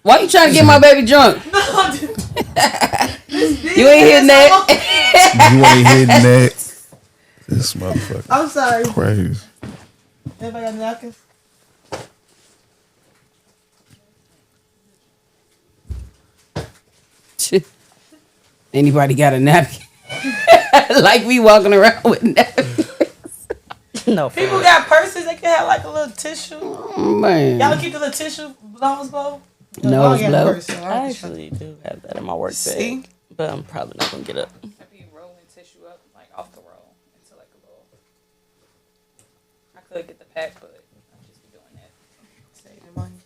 Why you trying to get my baby drunk? No, you ain't hitting that. You ain't hitting that. This motherfucker. I'm sorry. Crazy. Everybody got napkins? Anybody got a napkin? Like we walking around with napkins. No. People got purses. They can have like a little tissue. Man. Y'all keep the little tissue nose blow? Nose blow. I actually do have that in my work bag, but I'm probably not gonna get up. I be rolling tissue up like off the roll into like a little. I could get the pack, but I just be doing that. Saving money.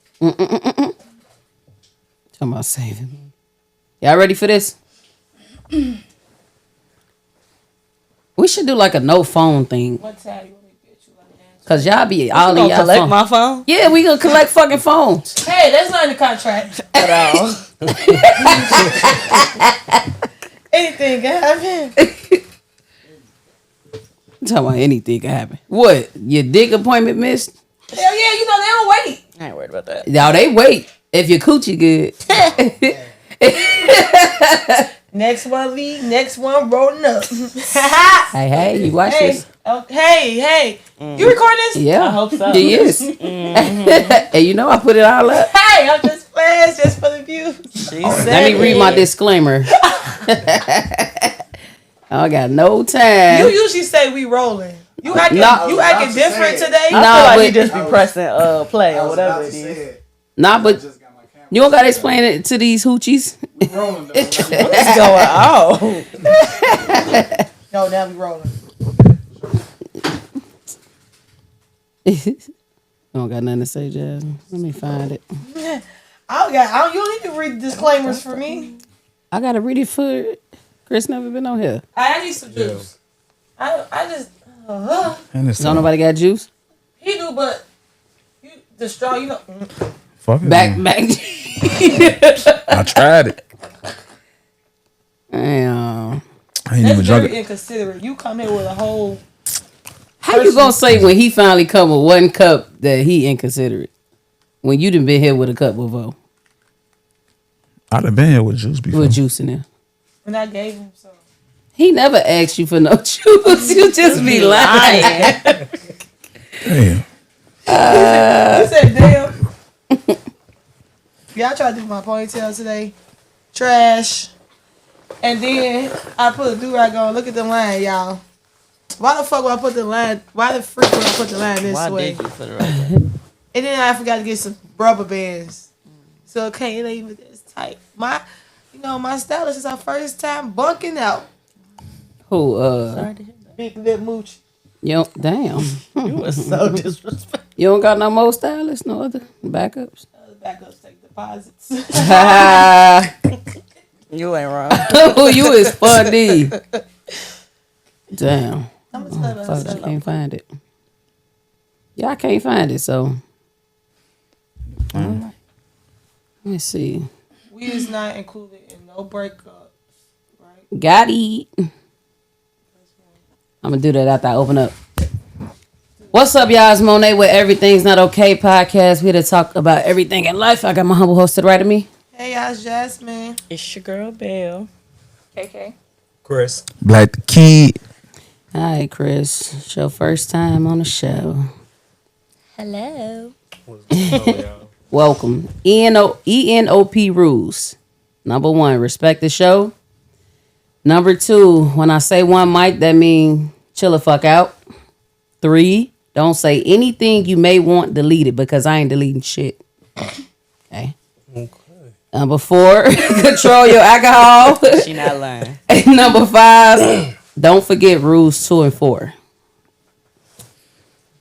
Talking about saving. Y'all ready for this? We should do like a no phone thing. What time you want me to get you? Cause y'all be all in y'all collect phone. my phone? Yeah, we gonna collect fucking phones. Hey, that's not in the contract At all. Anything can happen. Talking about anything can happen. What? Your dick appointment missed? Hell yeah, you know they don't wait. I ain't worried about that. Y'all they wait. If your coochie good. Next one leave, next one rolling up. Hey, you watch Hey, this. oh, hey, you record this? Yeah. I hope so. He is. And you know I put it all up. Hey, I'm just playing, it's just for the views. She Let said me read my disclaimer. I got no time. You usually say we rolling. You acting, you acting different today. I feel Nah, like but- he just be pressing play or whatever it is. Nah, but you don't gotta explain it to these hoochies. What's going on? No, now we rolling. I don't got nothing to say, Jasmine. Let me find it. You don't need to read disclaimers for me. I gotta read it for Chris. Never been on here. I need some juice. I just, And it's Don't nobody got juice? he do, but the straw, you know. fuck it. Back. I tried it. Damn. I ain't That's even drunk very it. inconsiderate. You come here with a whole. How you gonna say when he finally come with one cup that he inconsiderate? When you done been here with a cup before? I done been here with juice before. With juice in there. And I gave him some. He never asked you for no juice. You just be lying. Damn. He said, damn. Yeah, I tried to do my ponytail today. Trash. And then I put a do-rag on. Look at the line, y'all. Why the fuck would I put the line? Why the freak would I put the line this Why way? did you put it right there? And then I forgot to get some rubber bands. So it ain't even this tight. My stylist is our first time bunking out. Who, Big lip mooch. you don't, damn. You was so disrespectful. You don't got no more stylists, no other backups? The backups take deposits. You ain't wrong. Oh, you is funny. Damn. I'm gonna tell Fuck, I can't find it. Yeah, I can't find it, so. Let me see. We is not included in no breakups, right? Got it. I'm gonna do that after I open up. What's up, y'all? It's Monet with Everything's Not Okay podcast. We're here to talk about everything in life. I got my humble host to the right of me. Hey, y'all, it's Jasmine. It's your girl, Belle. KK. Chris. Black the Kid. Hi, Chris. It's your first time on the show. Hello. What's going on, y'all? Welcome. ENOP rules. Number 1, respect the show. Number 2, when I say one mic, that means chill the fuck out. 3, don't say anything you may want deleted because I ain't deleting shit. Okay. Number 4, control your alcohol. She not lying. And number 5, don't forget rules 2 and 4.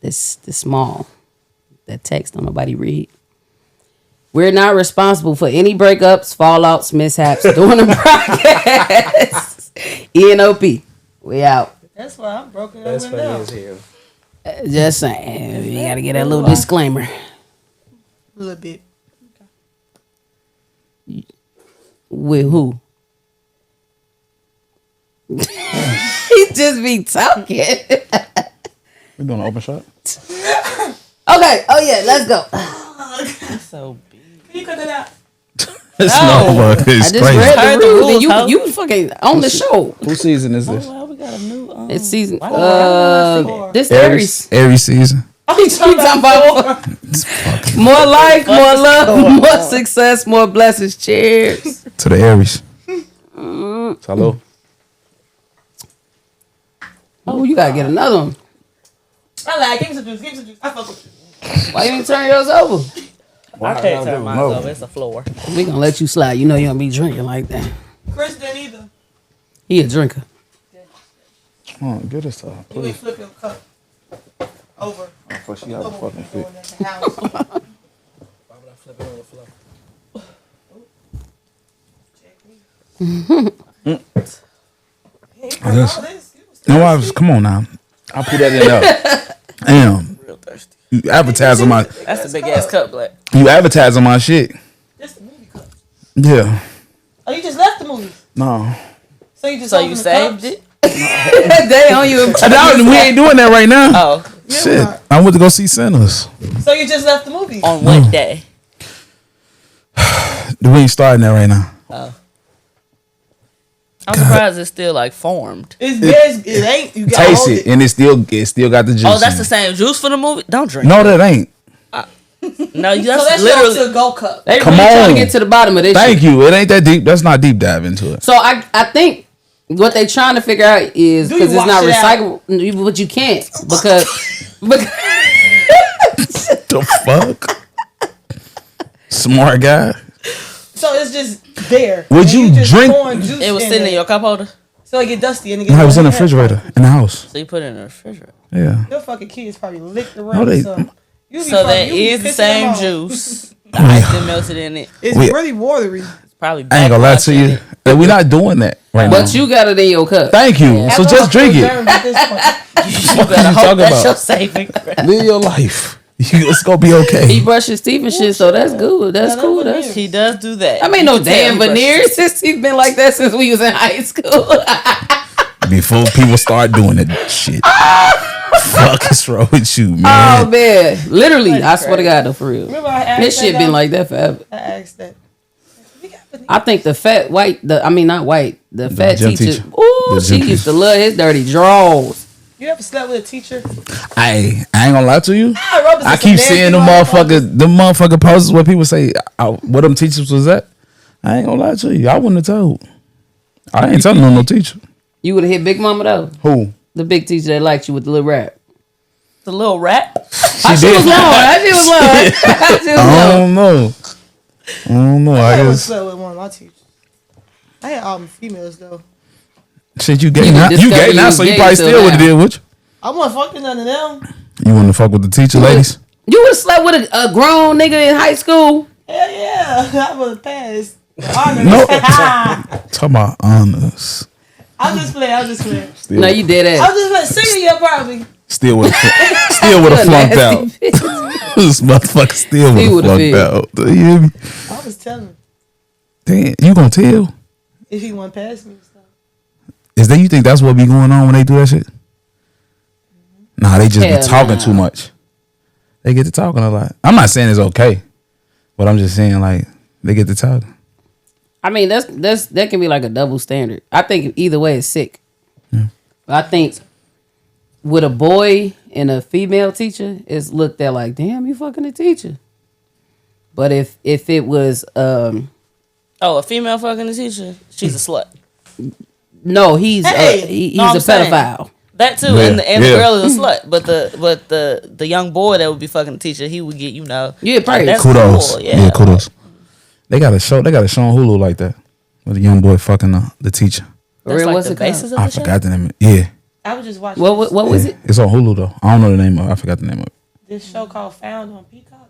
This small. That text don't nobody read. We're not responsible for any breakups, fallouts, mishaps during the broadcast. ENOP. We out. That's why I'm broken That's up funny now. as hell. Just saying. You gotta get that little disclaimer. A little bit. With who? He just be talking. We doing an open shot? Okay. Oh yeah, let's go. So big. Can you cut that out? This motherfucker I is just crazy. read Heard the the rules. rules, And ho. you fucking on the show. Whose season is this? Well, we got a new. It's season. Four. This Aries. Aries season. I'm talking about More life, more love, more success, more blessings. Cheers. To the Aries. Hello. Oh, you gotta get another one. I like. Give me some juice. Give me some juice. I fuck with you. Why you ain't turn yours over? I can't turn mine over. It's a floor. We gonna let you slide. You know you don't be drinking like that. Chris didn't either. He a drinker. Come on, get us up, You ain't please. flip your cup over. Before she got a fucking fit. Doing that in the house. Why would I flip it on the floor? No, come on now. I'll put that in there. Damn. Real thirsty. You advertise on my That's a big ass cup, Black. you advertise on my shit. Just the movie cup. Yeah. Oh, you just left the movie. No. So you just So opened you the saved cups? it? They on you. We ain't doing that right now. Oh, Shit. I went to go see Sinners. So you just left the movie. on what day? We ain't starting that right now. I'm surprised it's still like formed. It ain't. You got Taste it, and it still got the juice. Oh, that's in the it. same juice for the movie. Don't drink. No, that ain't. No, you So that's that's literally. your to-go cup. They Come really trying on. to get to the bottom of this shit. Thank you. It ain't that deep. That's not deep dive into it. So I think what they trying to figure out is Do you because it's not wash it out? recyclable, but you can't because The fuck? Smart guy. So it's just there. Would And you just drink- pouring juice It was sitting in your cup holder, So it get dusty and it get. No, it was in the refrigerator in the house. so you put it in the refrigerator. Yeah. Your fucking kids probably licked the No, rim. they- So, you be So fucking- that you be is the pissing same them off. juice. The ice that melted in it. It's We- really watery. Probably. I ain't gonna lie to backwashing you. it. We're not doing that right now. but you got it in your cup. Thank you. So just drink it. Germs at this point. You better you hope talking that's about? your saving grace. Live your life. It's gonna be He okay. brushes teeth and shit, so that's good. That's Yeah, cool. that's That's He does do that. I mean, no You can tell damn he brushes veneers. Since he's been like that since we was in high school. Before people start doing that shit. Fuck is wrong with you, Oh man? man, literally, I swear to God, though, for real. Remember I asked This shit that been though? like that forever. I asked that. I think the fat white, not white, the fat gym teacher. teacher. Ooh, The she gym used to love his dirty draws. You ever slept with a teacher? I ain't gonna lie to you. Robertson I some keep nasty seeing the motherfucker posts where people say what them teachers was at. I ain't gonna lie to you. I wouldn't have told. I ain't telling no teacher. You would have hit Big Mama though. Who? The big teacher that liked you with the little rap. The little rat. She That shit was long. That shit was long. That shit was I long. don't know. I don't know. I I never guess slept with one of my teachers. I had all females though. shit. You gay You now? You discovered gay you now? was So you gay probably till still would have now. did, would you? I wasn't fucking none of them. You want to fuck with the teacher, ladies? You would have slept with a grown nigga in high school. Hell yeah, I would have passed. Honors. No. I'm Talk about honors. just playing. I'm just playing. Still, No, you did I'm that. just playing. Senior year probably. still would have flunked out. This motherfucker still He would would've have flunked failed. out. You hear me? I was telling him Damn, you gonna tell? if he went past me and stuff. Is that you think that's what be going on when they do that shit? Nah, they just Hell be talking nah. too much. They get to talking a lot. I'm not saying it's okay, but I'm just saying like they get to talking. I mean, that can be like a double standard. I think either way is sick. But I think with a boy and a female teacher, it's looked at like, damn, you fucking a teacher. But if it was Oh, a female fucking the teacher. She's a slut. no, he's Hey, he's no, I'm a saying. pedophile. That too, Yeah, and the yeah. girl is a slut. But the young boy that would be fucking the teacher, he would get Yeah, praise. that's Kudos, cool, yeah, kudos. They got a show on Hulu like that with a young boy fucking the teacher. For That's real, like what's the it called? basis of I the show. forgot the name. Yeah, I was just watching What was it? It's on Hulu though. I don't know the name of it. I forgot the name of it. this show called Found on Peacock.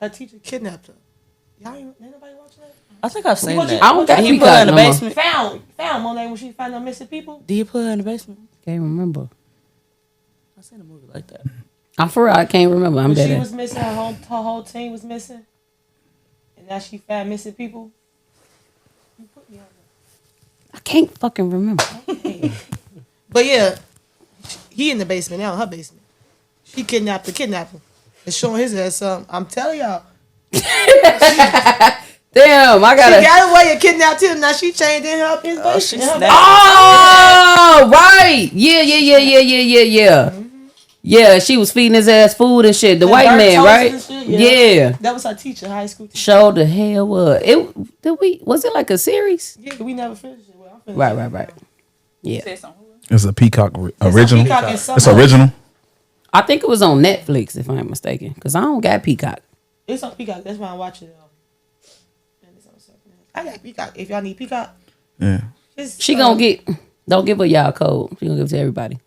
Her teacher kidnapped her. Y'all ain't nobody watching that? I think I've seen What you- that. I don't got Did he put Peacock her in the no more. basement? Found Monet when she found out missing people. Did you put her in the basement? Can't remember. I seen a movie like that. I'm for real. I can't remember. I'm When she dead. was missing, her whole team was missing, and now she found missing people. You put me on I can't fucking remember. that. But yeah, he in the basement now, in her basement. She kidnapped the kidnapper and showing his ass something. I'm telling y'all. Damn, I She gotta. got away and kidnapped him. Now she changed in her his Oh, she in her- snapped. Oh, right. Yeah. Yeah, she was feeding his ass food and shit. The white burnt man, toast right? and shit, Yeah. That was her teacher, high school teacher. Show the hell what? Was it like a series? Yeah, we never finished it. Well, I finished it. Right. Yeah. Said something. It's a Peacock original. Peacock and It's Summer. original. I think it was on Netflix, if I'm mistaken. Because I don't got Peacock. It's on Peacock. That's why I'm watching it. And it's on something else. I got Peacock. If y'all need Peacock, Yeah. just, She gonna get, don't give her y'all code. She gonna give it to everybody.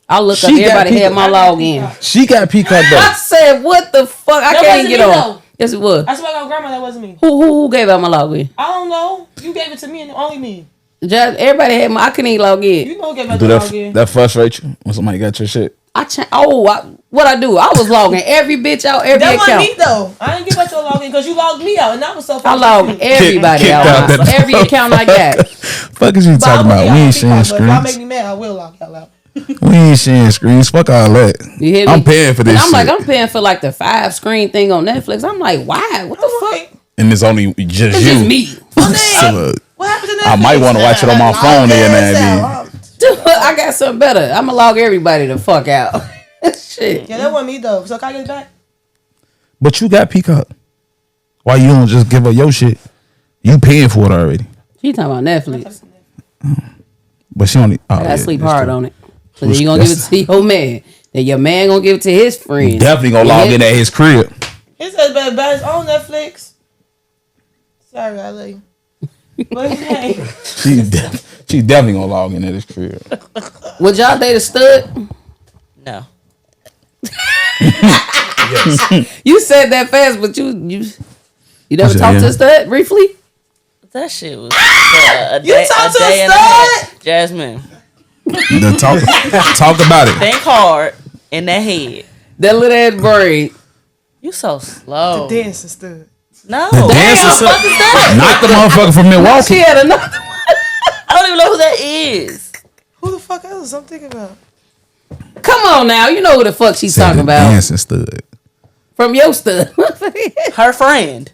I'll look She up. got Everybody had Peacock. my login. She got Peacock though. I said, what the fuck? I That can't wasn't get me, on. though. Yes, it was. I swear to God, grandma, that wasn't me. Who gave out my login? I don't know. You gave it to me and only me. Just, everybody had my, I couldn't even log in. You know who gave out Do the that login. that frustrate you when somebody got your shit? What I do? I was logging every bitch out, every That wasn't account. me though. I didn't give out your login because you logged me out, and that was so. I logged everybody Kicked out. out that- Every account I got. Fuck is you talking about? We ain't sharing If y'all make screens. me mad, I will log y'all out. We ain't sharing screens. Fuck all that. You hear me? I'm paying for this And I'm shit. like, I'm paying for like the 5-screen thing on Netflix. I'm like, why? What the fuck? And it's only just It's you. just me. So, look, What happened to Netflix? I might wanna watch it on my phone there now, I got something better. I'm gonna log everybody the fuck out. Shit. Yeah, that wasn't me though. So can I get it back? but you got Peacock. Why you don't just give her your shit? You paying for it already. She talking about Netflix. But she only. Oh, I gotta sleep that's hard true. on it. So then you gonna give it to your man. Then your man gonna give it to his friend. Definitely gonna log in at his crib. He said about his own Netflix. Sorry, I love you. But hey, She definitely gonna log in at his crib. Would y'all date a stud? No. You said that fast, but you never said, talked to yeah. a stud briefly? That shit was a you day, talk to day a and a half. stud? Jasmine, Then talk about it. think hard in that head. That little ass braid. You so slow. Dancing stud. No. Dancing stud. What is that? Not the motherfucker from She Milwaukee. had another. I don't even know who that is. Who the fuck else I'm thinking about? Come on now, you know who the fuck she's talking about. Dancing stud. From your stud. Her friend.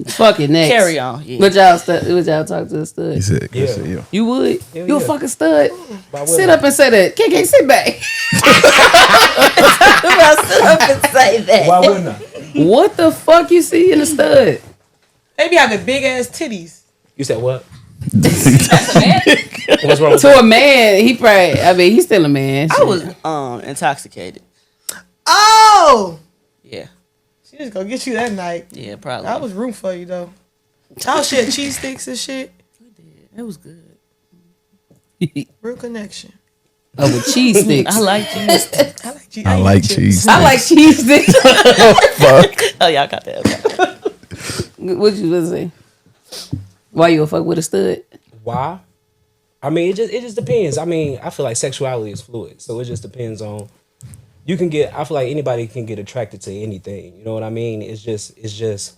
Fuck it, next. Carry on. Yeah. Would y'all talk to a stud? He said, Yeah. yeah. You would? Hell You a yeah. fucking stud? Why Sit wouldn't up and say that. KK, sit back. Sit up and say that. Why wouldn't I? What the fuck you see in a stud? They be having big ass titties. You said what? What's wrong with To a man, he probably, I mean, he's still a man. I was intoxicated. Oh, Yeah. she just gonna get you that night. Yeah, probably. I was room for you though. Y'all share cheese sticks and shit. It was good. Real connection. Oh, with cheese sticks. I like cheese. I like cheese. I like cheese. I like cheese sticks. Fuck. Oh, y'all got that. What you gonna say? Why you a fuck with a stud? Why? I mean, it just depends. I mean, I feel like sexuality is fluid, so it just depends on. You can get. I feel like anybody can get attracted to anything. You know what I mean? It's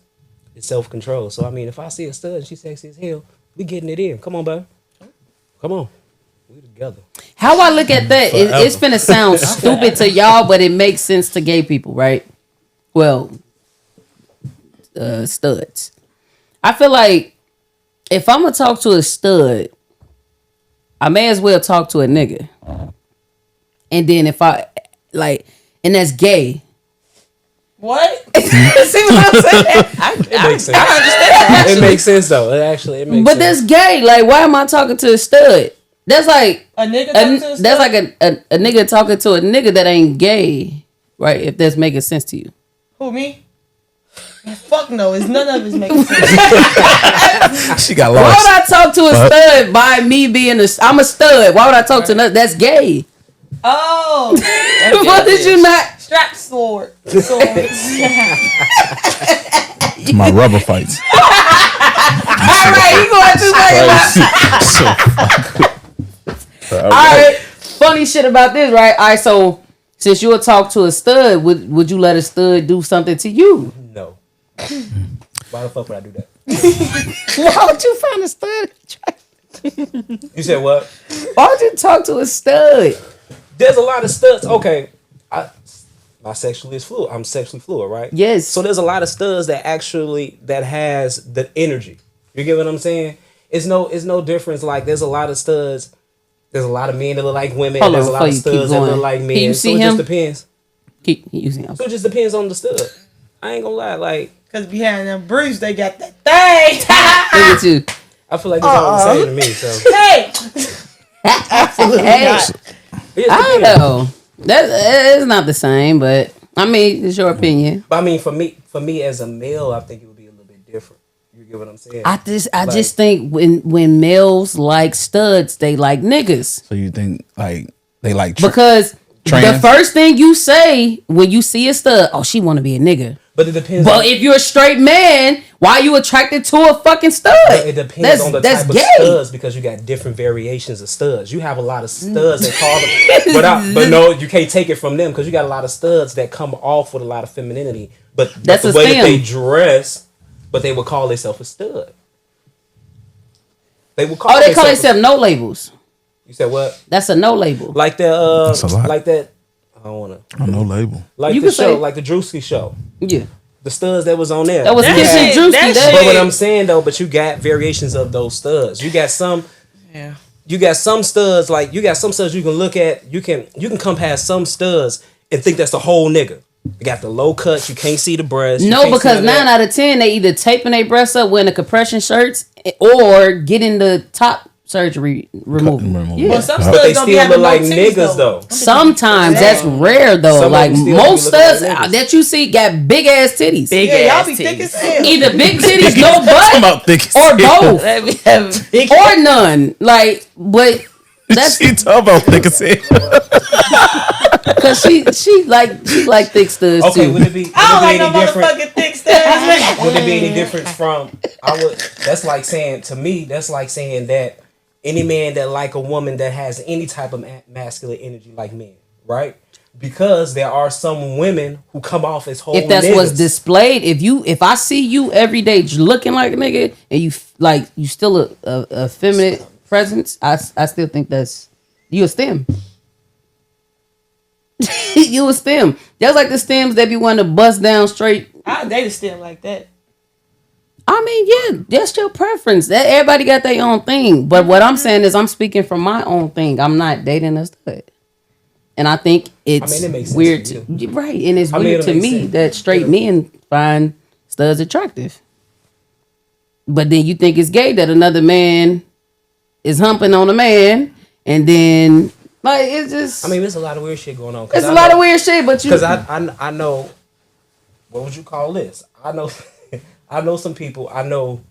self control. So I mean, if I see a stud and she's sexy as hell, we getting it in. Come on, bro. Come on, we together. How I look at that, it's finna sound stupid to y'all, but it makes sense to gay people, right? Well, studs. I feel like if I'm gonna talk to a stud, I may as well talk to a nigga. And then if I like, and that's gay. What? See what I'm saying? It makes sense. It makes sense though. It makes But sense. that's gay. Like, why am I talking to a stud? That's like A nigga talking to a stud? that's like a nigga talking to a nigga that ain't gay, right? If that's making sense to you. Who, me? Fuck no, it's none of it's making sense. She got Why lost. would I talk to a stud by me being I'm a stud? Why would I talk to another? That's gay. Oh, What did you not? strap sword. To my rubber fights. All right, you going too much. All right, funny shit about this, right? All right, so since you'll talk to a stud, would you let a stud do something to you? No. Why the fuck would I do that? Why would you find a stud? You said what? Why would you talk to a stud? There's a lot of studs. Okay, my sexually is fluid. I'm sexually fluid, right? Yes. So there's a lot of studs that actually that has the energy. You get what I'm saying? It's no difference. Like there's a lot of studs. There's a lot of men that look like women. Hold There's on, a lot of before you keep studs that look going. like Can men. you So see it him? just depends. Keep using him. So it just depends on the stud. I ain't gonna lie. Like Cause behind them briefs, they got that thing. Look at you. I feel like it's all the same to me. So Hey, Hey, it just I depends. know that is not the same, but I mean, it's your opinion. But I mean, for me as a male, I think it would be a little bit different. You get what I'm saying? I Like- just think when males like studs, they like niggas So you think like they like because the Trans? first thing you say when you see a stud, oh, she want to be a nigga. But it depends. But if you're a straight man, why are you attracted to a fucking stud? It depends on the that's type gay. of studs because you got different variations of studs. You have a lot of studs that call them, but no, you can't take it from them because you got a lot of studs that come off with a lot of femininity. But That's the a way that stem. they dress, but they would call themselves a stud. They would call. Oh, they call themselves- themselves no labels. You said what? That's a no label. Like the That's a lot. like that. I don't wanna. no label. Like You the can show, say- like the Drewski show. Yeah, The studs that was on there. that was That Kiss and shit- Drewski. that That- But what shit- I'm saying though, but you got variations of those studs. You got some. yeah. You got some studs like you got some studs you can look at. You can come past some studs and think that's the whole nigga. They got the low cuts. You can't see the breast. No, because 9 out of 10 they either taping their breasts up wearing the compression shirts or getting the top surgery removal. removal. Yeah. But some But studs they don't be still having look like no titties, niggas though. Sometimes that's rare though. Some of Like them still most be looking like studs niggas. that you see got big ass titties. Big Yeah, y'all ass be thick titties. as hell. Either big titties, no Talking butt, about thick as or hell. both, Let me have big. or none. Like, but that's She talking about thick as hell. because she like thick studs Okay, too. would it be? I don't like Would no it be any different? motherfucking thick studs. Would it be any different from? That's like saying to me. That's like saying that any man that like a woman that has any type of masculine energy like men, right? Because there are some women who come off as whole. If that's niggas. what's displayed, if I see you every day looking like a nigga and you still a feminine presence, I still think that's you a stem. You a stem. That's like the stems that be wanting to bust down straight. I date a stem like that. I mean, yeah, that's your preference. That everybody got their own thing. But what I'm saying is I'm speaking from my own thing. I'm not dating a stud. And I think it's it makes sense weird to to right. And it's I mean, weird it to makes me sense. that straight men find studs attractive. But then you think it's gay that another man is humping on a man and then like it's just I mean, there's a lot of weird shit going on. it's a lot of weird shit, but you Because I know, what would you call this? I know, I know some people. I know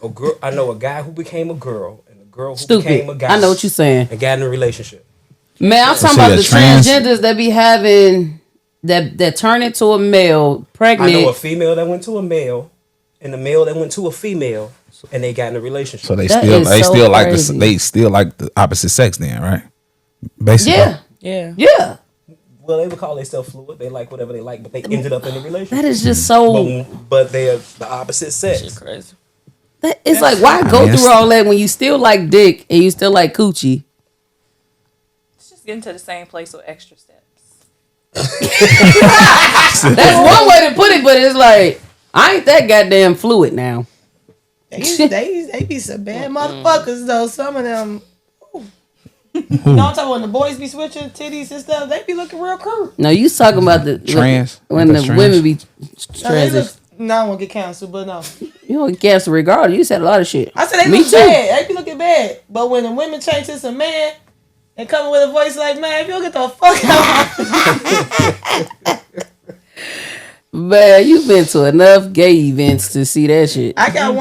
a girl. I know a guy who became a girl and a girl who became a stupid. guy. I know what you're saying. And got in a relationship. Man, I'm talking So about you're the trans? transgenders that be having that turn into a male pregnant. I know a female that went to a male, and a male that went to a female, and they got in a relationship. So they That still is they so still like crazy. they still like the opposite sex then, right? Basically. Yeah, Yeah. yeah. Well, they would call themselves fluid. They like whatever they like, but they ended up in a relationship. That is just so. But they're the opposite Shit sex. crazy. It's like why go mean, through all that when you still like dick and you still like coochie? It's just getting to the same place with extra steps. That's one way to put it, but it's like I ain't that goddamn fluid now. They be some bad motherfuckers though. Some of them. Ooh. You know what I'm talking about? When the boys be switching titties and stuff, they be looking real cool. No, you talking about the Trans? when the That's trans? women be No, they transition. look, no, I won't get canceled, but no. You don't cancel regardless. You said a lot of shit. I said they Me look too. bad. They be looking bad. But when the women change to some man and coming with a voice like, man, if you don't get the fuck out. Man, you've been to enough gay events to see that shit. I got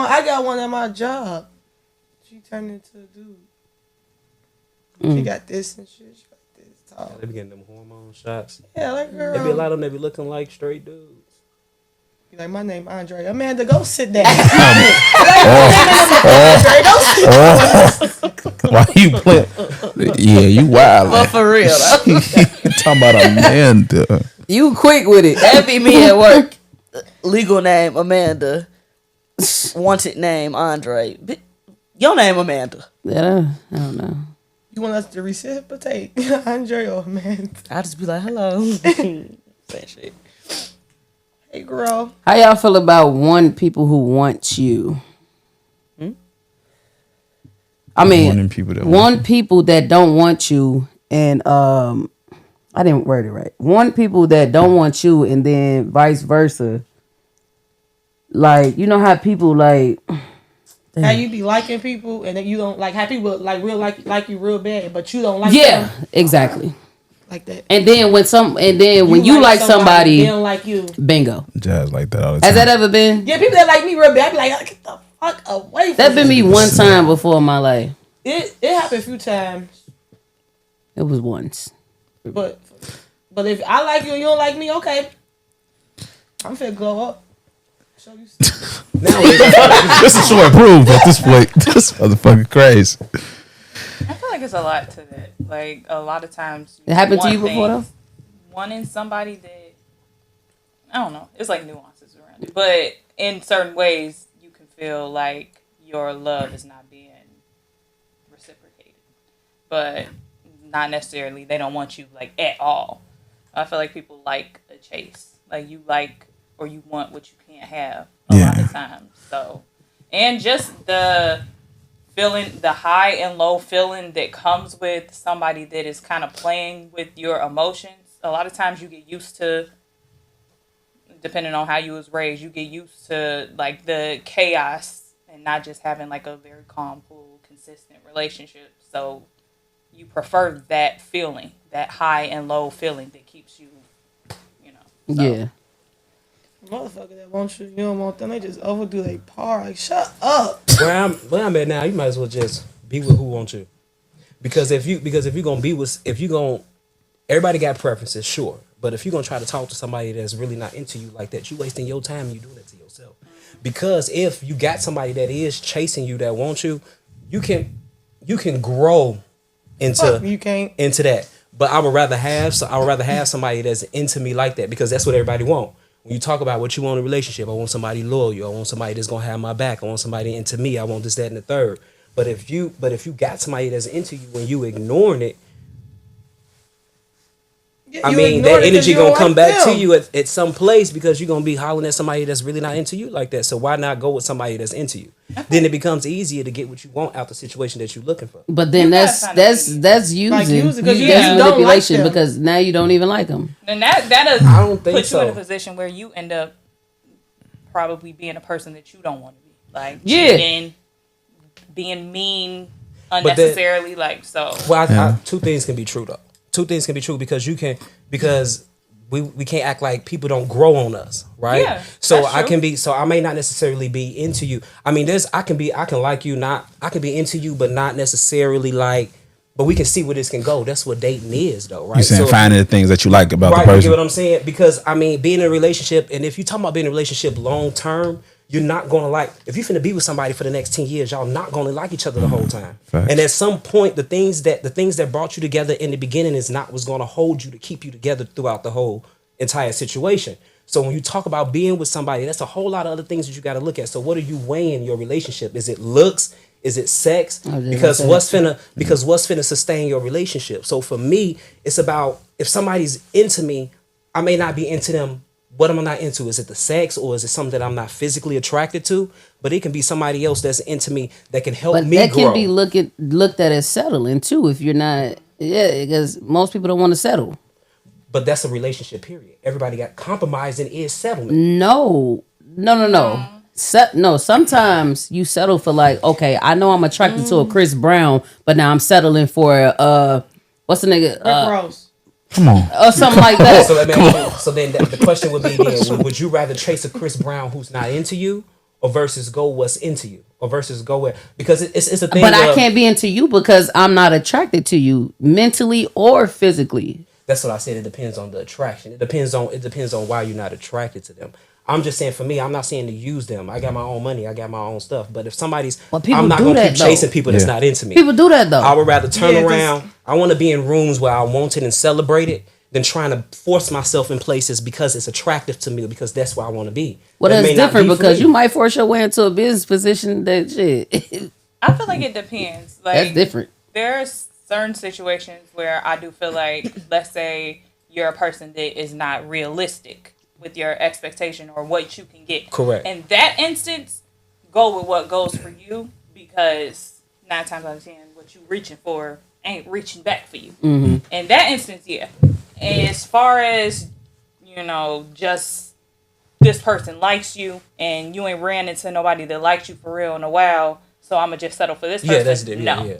one at my job. She turned into a dude. She got this and shit. She got this tall. They be getting them hormone shots. Yeah, like girl. There be a lot of them that be looking like straight dudes. Be like, my name Andre. Amanda, go sit down. Why you play? Yeah, you wild. But for real, though. Talking about Amanda. You quick with it. That be me at work. Legal name Amanda. Wanted name Andre. Your name Amanda. Yeah, I don't know. You want us to reciprocate, Andre or Amanda? I just be like, hello. Saying shit. Hey, girl. How y'all feel about one people who want you? I mean, Wanting people that one people that don't want you, and I didn't word it right. One people that don't want you, and then vice versa. Like, you know how people like How you be liking people and then you don't like how people like real like you real bad, but you don't like yeah, them exactly. like that. And then when you like somebody, they don't like you. bingo. Jazz like that all the time. Has that ever been? Yeah, people that like me real bad, I be like, get the fuck away from That been me one time before in my life. It happened a few times, It was once. but if I like you and you don't like me, okay, I'm finna glow up. Show you. This is short proof at this point. This motherfucker crazy. I feel like it's a lot to that. Like a lot of times, It happened to want you before though? things, wanting somebody that I don't know. It's like nuances around it, but in certain ways, you can feel like your love is not being reciprocated, but not necessarily. They don't want you like at all. I feel like people like a chase, like you like or you want what you can't have a lot of times. So, and just the feeling, the high and low feeling that comes with somebody that is kind of playing with your emotions. A lot of times you get used to, depending on how you was raised, you get used to like the chaos and not just having like a very calm, cool, consistent relationship. So you prefer that feeling, that high and low feeling that keeps you, you know. So. Yeah. Motherfucker that want you, you don't want them. They just overdo their part. Like, shut up. Where I'm at now, you might as well just be with who wants you. Because if you're gonna be with, everybody got preferences, sure. But if you're gonna try to talk to somebody that's really not into you like that, you wasting your time. You doing it to yourself. Because if you got somebody that is chasing you, that wants you, you can grow You can't. into that. But I would rather have somebody that's into me like that, because that's what everybody want. When you talk about what you want in a relationship, I want somebody loyal. I want somebody that's gonna have my back. I want somebody into me. I want this, that, and the third. But if you got somebody that's into you and you ignoring it, I mean, that energy gonna come back to you at some place, because you're gonna be hollering at somebody that's really not into you like that. So why not go with somebody that's into you? Then it becomes easier to get what you want out the situation that you're looking for. But then You that's gotta find a using Like, use it, 'cause you that's don't like manipulation, them. because now you don't even like them. And that I don't think put you in a so. position where you end up probably being a person that you don't want to be. Like Yeah. cheating, being mean unnecessarily. Well, two things can be true though. Two things can be true, because we can't act like people don't grow on us, right? Yeah, so that's I may not necessarily be into you. I mean, I can like you, I can be into you, but not necessarily like. But we can see where this can go. That's what dating is, though, right? You saying finding the things that you like about Right, the you person. get what I'm saying? Because I mean, being in a relationship, and if you're talking about being in a relationship long term, you're not gonna like. If you're finna be with somebody for the next 10 years, y'all not gonna like each other the whole time. Facts. And at some point, the things that brought you together in the beginning is not what's gonna hold you to keep you together throughout the whole entire situation. So when you talk about being with somebody, that's a whole lot of other things that you got to look at. So what are you weighing your relationship? Is it looks? Is it sex? Because what's finna sustain your relationship? So for me, it's about, if somebody's into me, I may not be into them. What am I not into? Is it the sex, or is it something that I'm not physically attracted to? But it can be somebody else that's into me that can help But me that grow. can be looked at as settling too, if you're not. Yeah, because most people don't want to settle. But that's a relationship, period. Everybody got compromising is settlement. No. No, sometimes you settle for like, okay, I know I'm attracted to a Chris Brown, but now I'm settling for what's the nigga? Rick Ross. Come on. Or something like that. So, then the question would be then, would you rather chase a Chris Brown who's not into you, or versus go what's into you, or versus go where? Because it's a thing. But I can't be into you because I'm not attracted to you mentally or physically. That's what I said. It depends on the attraction. It depends on why you're not attracted to them. I'm just saying, for me, I'm not saying to use them. I got my own money. I got my own stuff. But if somebody's, Well, people I'm not do going to that, keep though. chasing people that's not into me. People do that though. I would rather turn Yeah, 'cause- around. I want to be in rooms where I want it and celebrate it than trying to force myself in places because it's attractive to me, because that's where I want to be. Well, That that's may not different be for because me. you might force your way into a business position that shit. I feel like it depends. Like That's different. There are certain situations where I do feel like, let's say you're a person that is not realistic with your expectation or what you can get. Correct. In that instance, go with what goes for you, because 9 times out of 10, what you reaching for ain't reaching back for you. Mm-hmm. In that instance, yeah. As far as, just this person likes you and you ain't ran into nobody that likes you for real in a while, so I'm going to just settle for this person. Yeah, that's different. No. Yeah.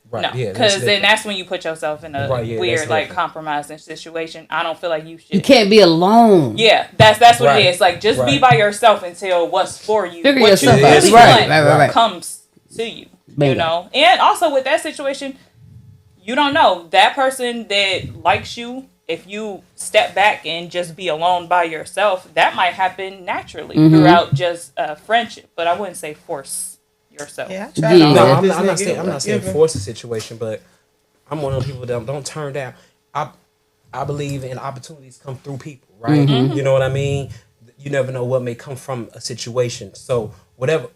Right. No, Yeah, because then that's when you put yourself in a weird, that's like, different. compromising situation. I don't feel like you should. You can't be alone. Yeah, that's what Right. it is. Like, just be Right. by yourself until what's for you, Figure what yourself you out. really Right, want right. comes to you. Bingo. And also with that situation, you don't know that person that likes you. If you step back and just be alone by yourself, that might happen naturally throughout just friendship. But I wouldn't say force yourself. Yeah, I tried Yeah. to No, fuck I'm this not nigga, saying. I'm but not saying given- force the situation, but I'm one of the people that don't turn down. I believe in opportunities come through people, right? You know what I mean? You never know what may come from a situation. So whatever.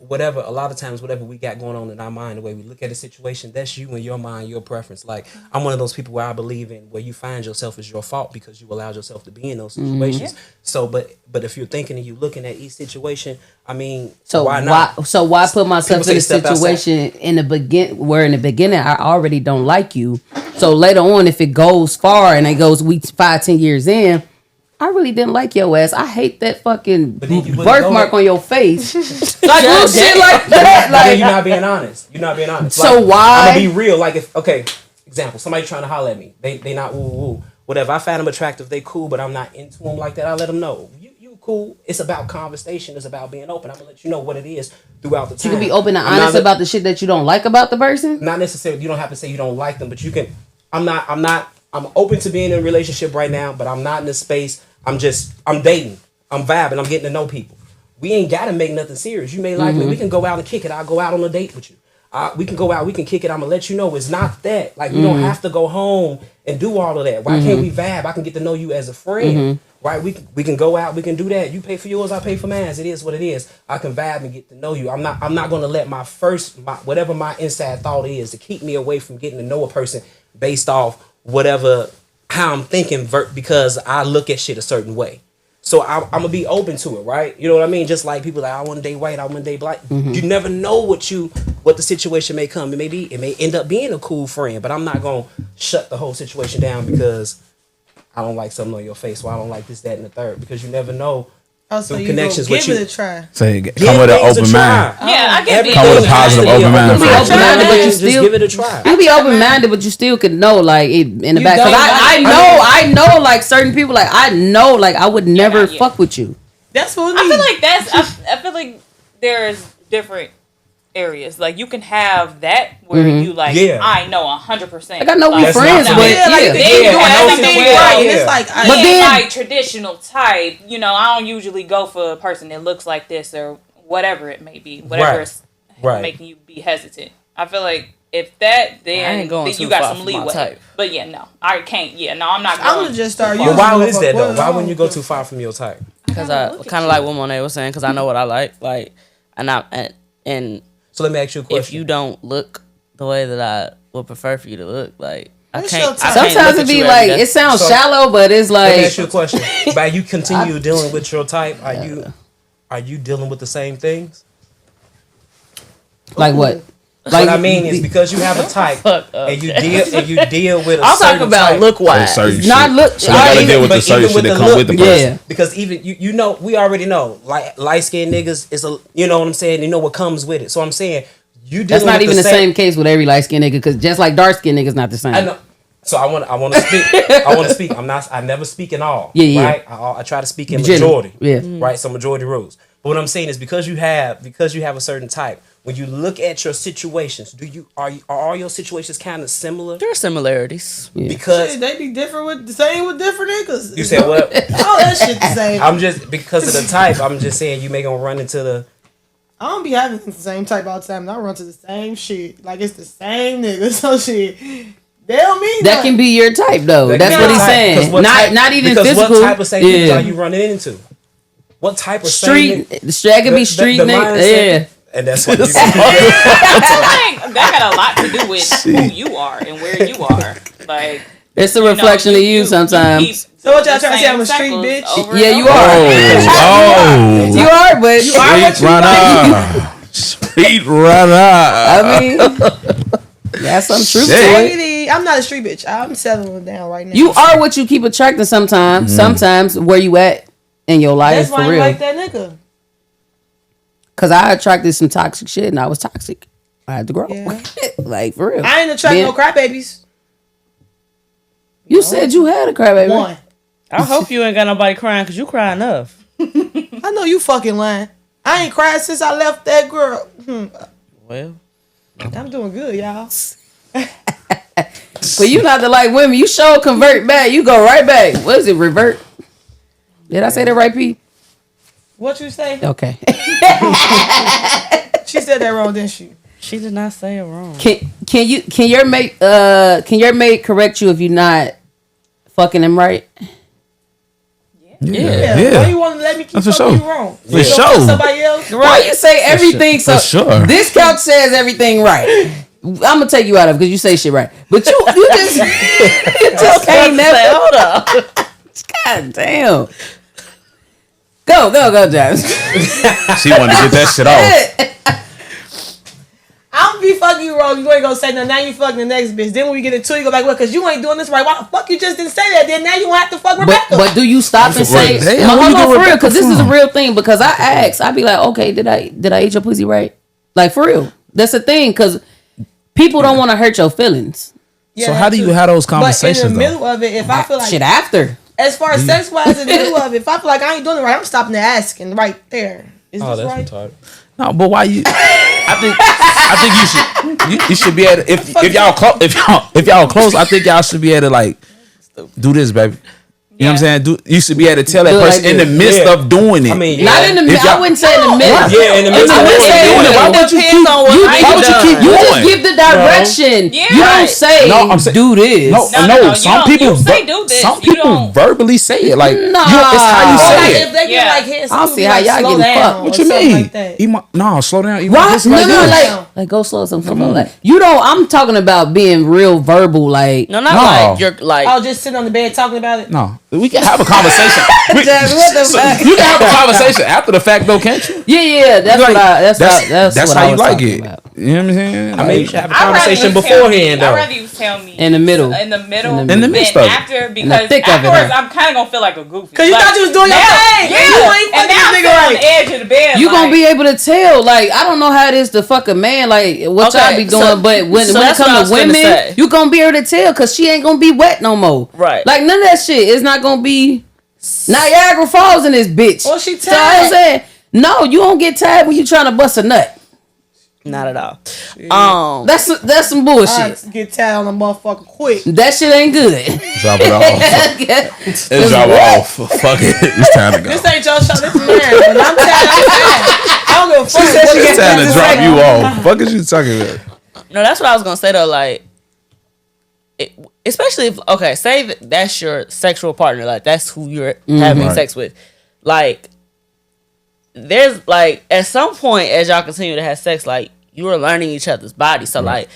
A lot of times, whatever we got going on in our mind, the way we look at a situation, that's you and your mind, your preference. Like, I'm one of those people where I believe in where you find yourself is your fault because you allowed yourself to be in those situations. So, but if you're thinking and you looking at each situation, I mean, So why not? why put myself People in a say step outside. situation in the beginning I already don't like you. So later on, if it goes far and it goes 5-10 years in, I really didn't like your ass. I hate that fucking But then you wouldn't birthmark go on your face. Like little shit like that. But then Like you're not being honest. You're not being honest. So Like, why- I'm gonna be real. Like, example, somebody trying to holler at me. They not woo woo. Whatever. I find them attractive. They cool, but I'm not into them like that. I let them know. You cool. It's about conversation. It's about being open. I'm gonna let you know what it is throughout the time. you can be open and I'm honest not- about the shit that you don't like about the person. Not necessarily. You don't have to say you don't like them, but you can. I'm open to being in a relationship right now, but I'm not in a space. I'm dating. I'm vibing. I'm getting to know people. We ain't got to make nothing serious. You may like me. We can go out and kick it. I'll go out on a date with you. We can go out. We can kick it. I'm going to let you know it's not that. Like, we don't have to go home and do all of that. Why can't we vibe? I can get to know you as a friend. Right? We can go out. We can do that. You pay for yours. I pay for mine. It is what it is. I can vibe and get to know you. I'm not going to let whatever my inside thought is to keep me away from getting to know a person based off how I'm thinking because I look at shit a certain way. So I'm gonna be open to it, right? You know what I mean? Just like people like, I want to date white, I want to date black. You never know what the situation may come. It may end up being a cool friend, but I'm not gonna shut the whole situation down because I don't like something on your face, or I don't like this, that, and the third. Because you never know. Oh, so through you connections give with you. it a try. Say, Give come with an things a open try. mind. Yeah, I get Come with a Everything has positive to be open mind open first. Open-minded, but you Just still- give it a try. You be open minded, but you still could know like in the You back. Cause don't I know like certain people like I know like I would never yeah. fuck with you. That's what I feel like I feel like there's different areas. Like, you can have that where you like, Yeah. I know 100%. Like I know we That's friends, not- but Yeah, like yeah. the Yeah, kid I doing know everything some right, people. and it's like, But But then- my traditional type, I don't usually go for a person that looks like this or whatever it may be, whatever Right. is Right. making you be hesitant. I feel like if that, then, I ain't going then too you got far some for my leeway. type. But yeah, no, I can't. Yeah, no, I'm not. I'm Going gonna just start too using. far. Why is that though? motherfucker. Why wouldn't you go too far from your type? Because I look at kind of you. like what Monet was saying. Because I know what I like, and So let me ask you a question. if you don't look the way that I would prefer for you to look, like I What's can't. your I type? can't Sometimes look it at be you like every day. it sounds So- shallow, but it's Let me like ask you a question. By you continue dealing with your type, are you dealing with the same things? what? What I mean is because you have a type and you deal with a I'm certain talking about type. look wise. Certain Not shit. look- So you gotta even- deal with the But certain even shit that the come look, with the because, person. because even we already know light skinned niggas is you know what I'm saying, you know what comes with it. So I'm saying you That's dealing not with even the same case with every light skinned nigga, because just like dark skinned niggas not the same. I know. So I want to speak. I want to speak. I never speak in all. Yeah, yeah. Right. I try to speak in General, majority. yeah. Right. So majority rules. But what I'm saying is because you have a certain type. When you look at your situations, are all your situations kind of similar? There are similarities. Because Shit, they be different with the same with different niggas. you said what? All that shit the same. I'm just because of the type. I'm just saying you may gonna run into the. I don't be having the same type all the time. And I run to the same shit. Like it's the same nigga. So shit. They don't mean That can be your type though. That That's can what be he's type, 'cause saying. what Not type- not even because physical. What type of same niggas yeah. are you running into? What type of Street. same That could be street nigga. mindset- Yeah. And that's what you I feel like that got a lot to do with who you are and where you are. Like, It's a reflection of you sometimes. keep So what y'all the trying to say? same I'm a street cycles bitch? over Yeah, and you over. are. You are, but Street runner. Street runner. I mean, that's some truth to it. Lady, I'm not a street bitch. I'm settling down right now. You are what you keep attracting sometimes. Sometimes where you at in your life That's for why I real. like that nigga. Cause I attracted some toxic shit and I was toxic. I had to grow. Yeah. Like for real. I ain't attract Being- no crybabies. You said you had a crybaby. One. I hope you ain't got nobody crying because you cry enough. I know you fucking lying. I ain't cried since I left that girl. Well, I'm doing good, y'all. But you not the like women. You show convert back. You go right back. What is it? Revert? Did I say that right, P? What you say? Okay. She said that wrong, didn't she? she did not say it wrong. Can your mate correct you if you're not fucking him right? Yeah. Why you want to let me keep That's for fucking sure. you wrong? For You sure. don't want somebody else? Why you say everything For sure. This couch says everything right. I'm gonna take you out of it because you say shit right. But you just you just can't never. Hold up. God damn. Go, James. She wanted to get that shit off. I'm be fucking you wrong. You ain't gonna say no. Now you fucking the next bitch. Then when we get into it, you go like, well, because you ain't doing this right. Why the fuck you just didn't say that? Then now you have to fuck Rebecca. But do you stop and say, Damn, no, where hold you on get for real? Rebecca Because this is a from? real thing. Because I ask, I be like, okay, did I eat your pussy right? Like for real. That's the thing. Because people don't want to hurt your feelings. Yeah, So that how do too. you have those But in conversations the though? middle of it, if I feel like Shit after. as far as sex wise in the middle of it, if I feel like I ain't doing it right, I'm stopping to asking right there. Is Oh, this that's right? retarded. No, but why you? I think you should be able to, if y'all close, I think y'all should be able to like do this, baby. You know what I'm saying? You should be able to tell that Do it person like in the this. midst Yeah. of doing it. I mean, Not in the If middle. I y'all- wouldn't say in the middle. Yeah, in the midst of midst of doing doing it. it. Why would you keep? on what Why would you keep You just going? give the direction. Yeah. You don't Right. say, No, I'm saying- do this. No, No, some you people say do this. Some You people don't- verbally say it like Nah. it's how you Or say like it. if they get Yeah. like hit, I don't see how like, y'all slow getting down fucked. or What you something mean? Like that. No, slow down. Right? This No, like no, this. like go slow some like you don't. I'm talking about being real verbal, like No, not No. like you're like. I was just sitting on the bed talking about it. No, we can have a conversation. Jazz, what the fuck? You can have a conversation after the fact, though, can't you? Yeah, that's what I. That's what how I you was like talking it. about. You know what I'm saying? I mean, you should have a I'd rather conversation you tell me- beforehand, I'd though. rather you tell me In the middle. in the middle, In the In the midst than of it. after the because thick of it, afterwards huh? I'm kind of gonna feel like a goofy. Cause you Like, thought you was doing your now- thing. Yeah, You ain't and fucking now I'm this sitting nigga on right. the edge of the bed. You like, gonna be able to tell. Like I don't know how it is to fuck a man. Like what y'all Okay, be doing, so- but when so it that's what I comes was to finna women, say. you gonna be able to tell because she ain't gonna be wet no more. Right. Like none of that shit. It's not gonna be Niagara Falls in this bitch. Or she So I'm tired. saying no. You don't get tired when you trying to bust a nut. Not at all. That's some bullshit. I get tired on the motherfucker quick. That shit ain't good. Drop it off. Let's drop it off. Fuck it. It's time to go. This ain't your show. This is mine. When I'm tired, I'm tired. I don't give a fuck. what It's time to you drop say. you off. Fuck is you talking about? No, that's what I was gonna say though. Like, especially if say that that's your sexual partner, like that's who you're having Right. sex with. Like, there's like at some point as y'all continue to have sex, like you are learning each other's body. So like,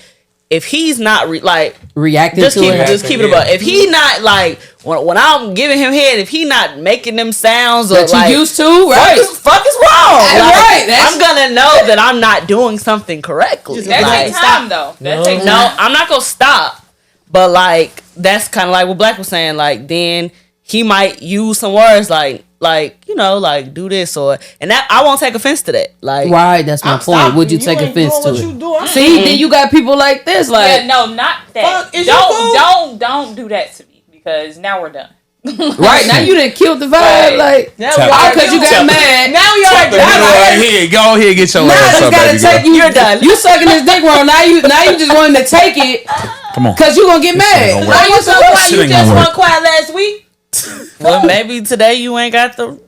if he's not Reacting just to keep it. just keep it about. If he not like when I'm giving him head, if he not making them sounds or That like you used to, right? fuck is wrong. Right, that's- I'm gonna know that I'm not doing something correctly. Just that Like, takes time though. That takes no, time. I'm not gonna stop. But like that's kind of like what Black was saying. Like then he might use some words like like do this and that I won't take offense to that. Like Right, that's my I'm point. stopping Would you you. take ain't offense doing to what it? you do. I'm See, then you got people like this, like Yeah, no, not that. Fuck, is you cool? Don't do that to me because now we're done. right now you done killed the vibe, Right. like Now Tap we it. are because you got mad. Now we are Right here. Go ahead, get your Now ass it's up, gotta baby take girl. you. You're done. You sucking his dick wrong. Now you just wanting to take it Come on. because you gonna get This shit mad. gonna Why work. you so quiet? Shit You ain't just gonna went work. quiet last week, well, maybe today you ain't got the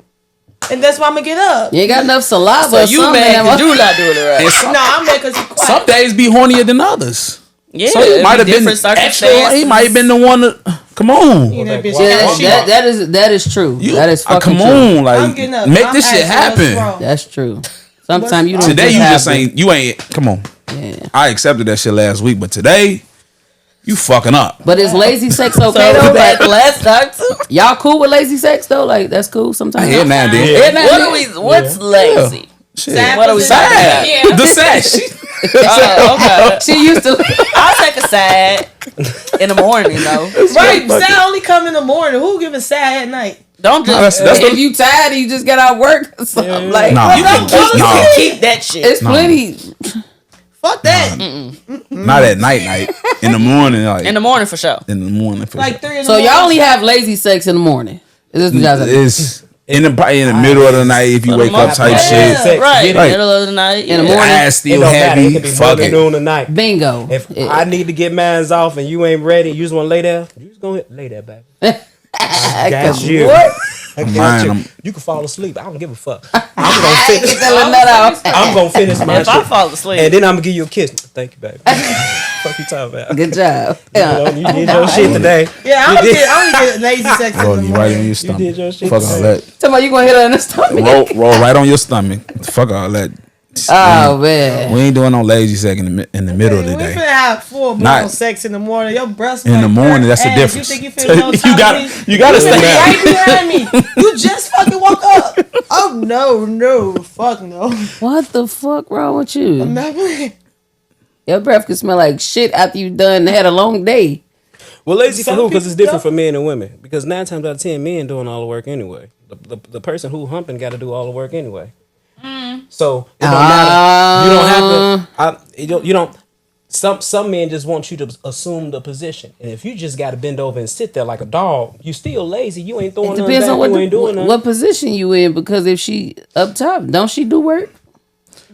and that's why I'm gonna get up. You ain't got enough saliva. so or you something mad that because you not doing it right. And some, No, I'm mad because you quiet. some days be hornier than others. Yeah, So he it'd might be have been different extra. circumstances. He might have been the one that. Come on. You know, bitch, Yeah, that is true. You- that is fucking come true. on, I'm like getting up. make I'm this shit asking what's happen. wrong. That's true. Sometimes you don't. Today you have just to. ain't. You ain't. Come on. Yeah. I accepted that shit last week, but today you fucking up. But is lazy sex okay So though? like, Like, let's talk to. y'all cool with lazy sex though? Like that's cool sometimes. Yeah, now and then. Yeah. Yeah, nah, What nah. are we? What's lazy? Shit. What are we talking about? Yeah. The sad. Oh, okay. She used to. I'll take a side in the morning though. Right, sad only come in the morning. Who giving sad at night? Don't just. That's If the you tired and you just get out work, or something, like nah. You can Nah. keep that shit. it's plenty. Fuck that. Not at night. In the morning, like In the morning for sure. in the morning. For Like sure. 3 in the So morning. y'all only have lazy sex in the morning. Is this what y'all saying? It's probably in the middle of the night if you wake up type Yeah. shit. Sex, Right, get it. Right. middle of the night. In the yeah. morning? Ass It still don't matter. It heavy. could be Fuck morning, it. noon, or night. Bingo. If I need to get mines off and you ain't ready, you just want to lay there. You just gonna lay there, baby. I got you. What? I got Mine, you. I'm- You can fall asleep. I don't give a fuck. I'm gonna finish. Get that little nut out. I'm gonna finish my If I shit, fall asleep, and then I'm gonna give you a kiss. Thank you, baby. Fuck you talking about? Good job. You Yeah. know, you did your shit today. Yeah, I You don't did- get lazy sex in Roll the you right morning. on your You stomach. did your shit Fuck all today. that. Tell me you gonna hit her in the stomach. Roll right on your stomach. Fuck all that. Oh man. We ain't doing no lazy sex in the middle of the We finna day. have full blown Not- sex in the morning. Your breasts In the might morning, hurt that's the ass. difference. You think you finna on top You of gotta- me? you gotta You stay finna down. right behind me. You just fucking woke up. Oh no, fuck no. What the fuck wrong with you? Not playing. Your breath can smell like shit after you done had a long day. Well, lazy for Some who? Because it's people different don't. for men and women. Because 9 times out of 10, men doing all the work anyway. The person who humping got to do all the work anyway. So it don't matter. You don't have to. You don't. Some men just want you to assume the position, and if you just got to bend over and sit there like a dog, you still lazy. You ain't throwing It nothing depends back. on what, You ain't doing nothing. what position you in, because if she up top, don't she do work?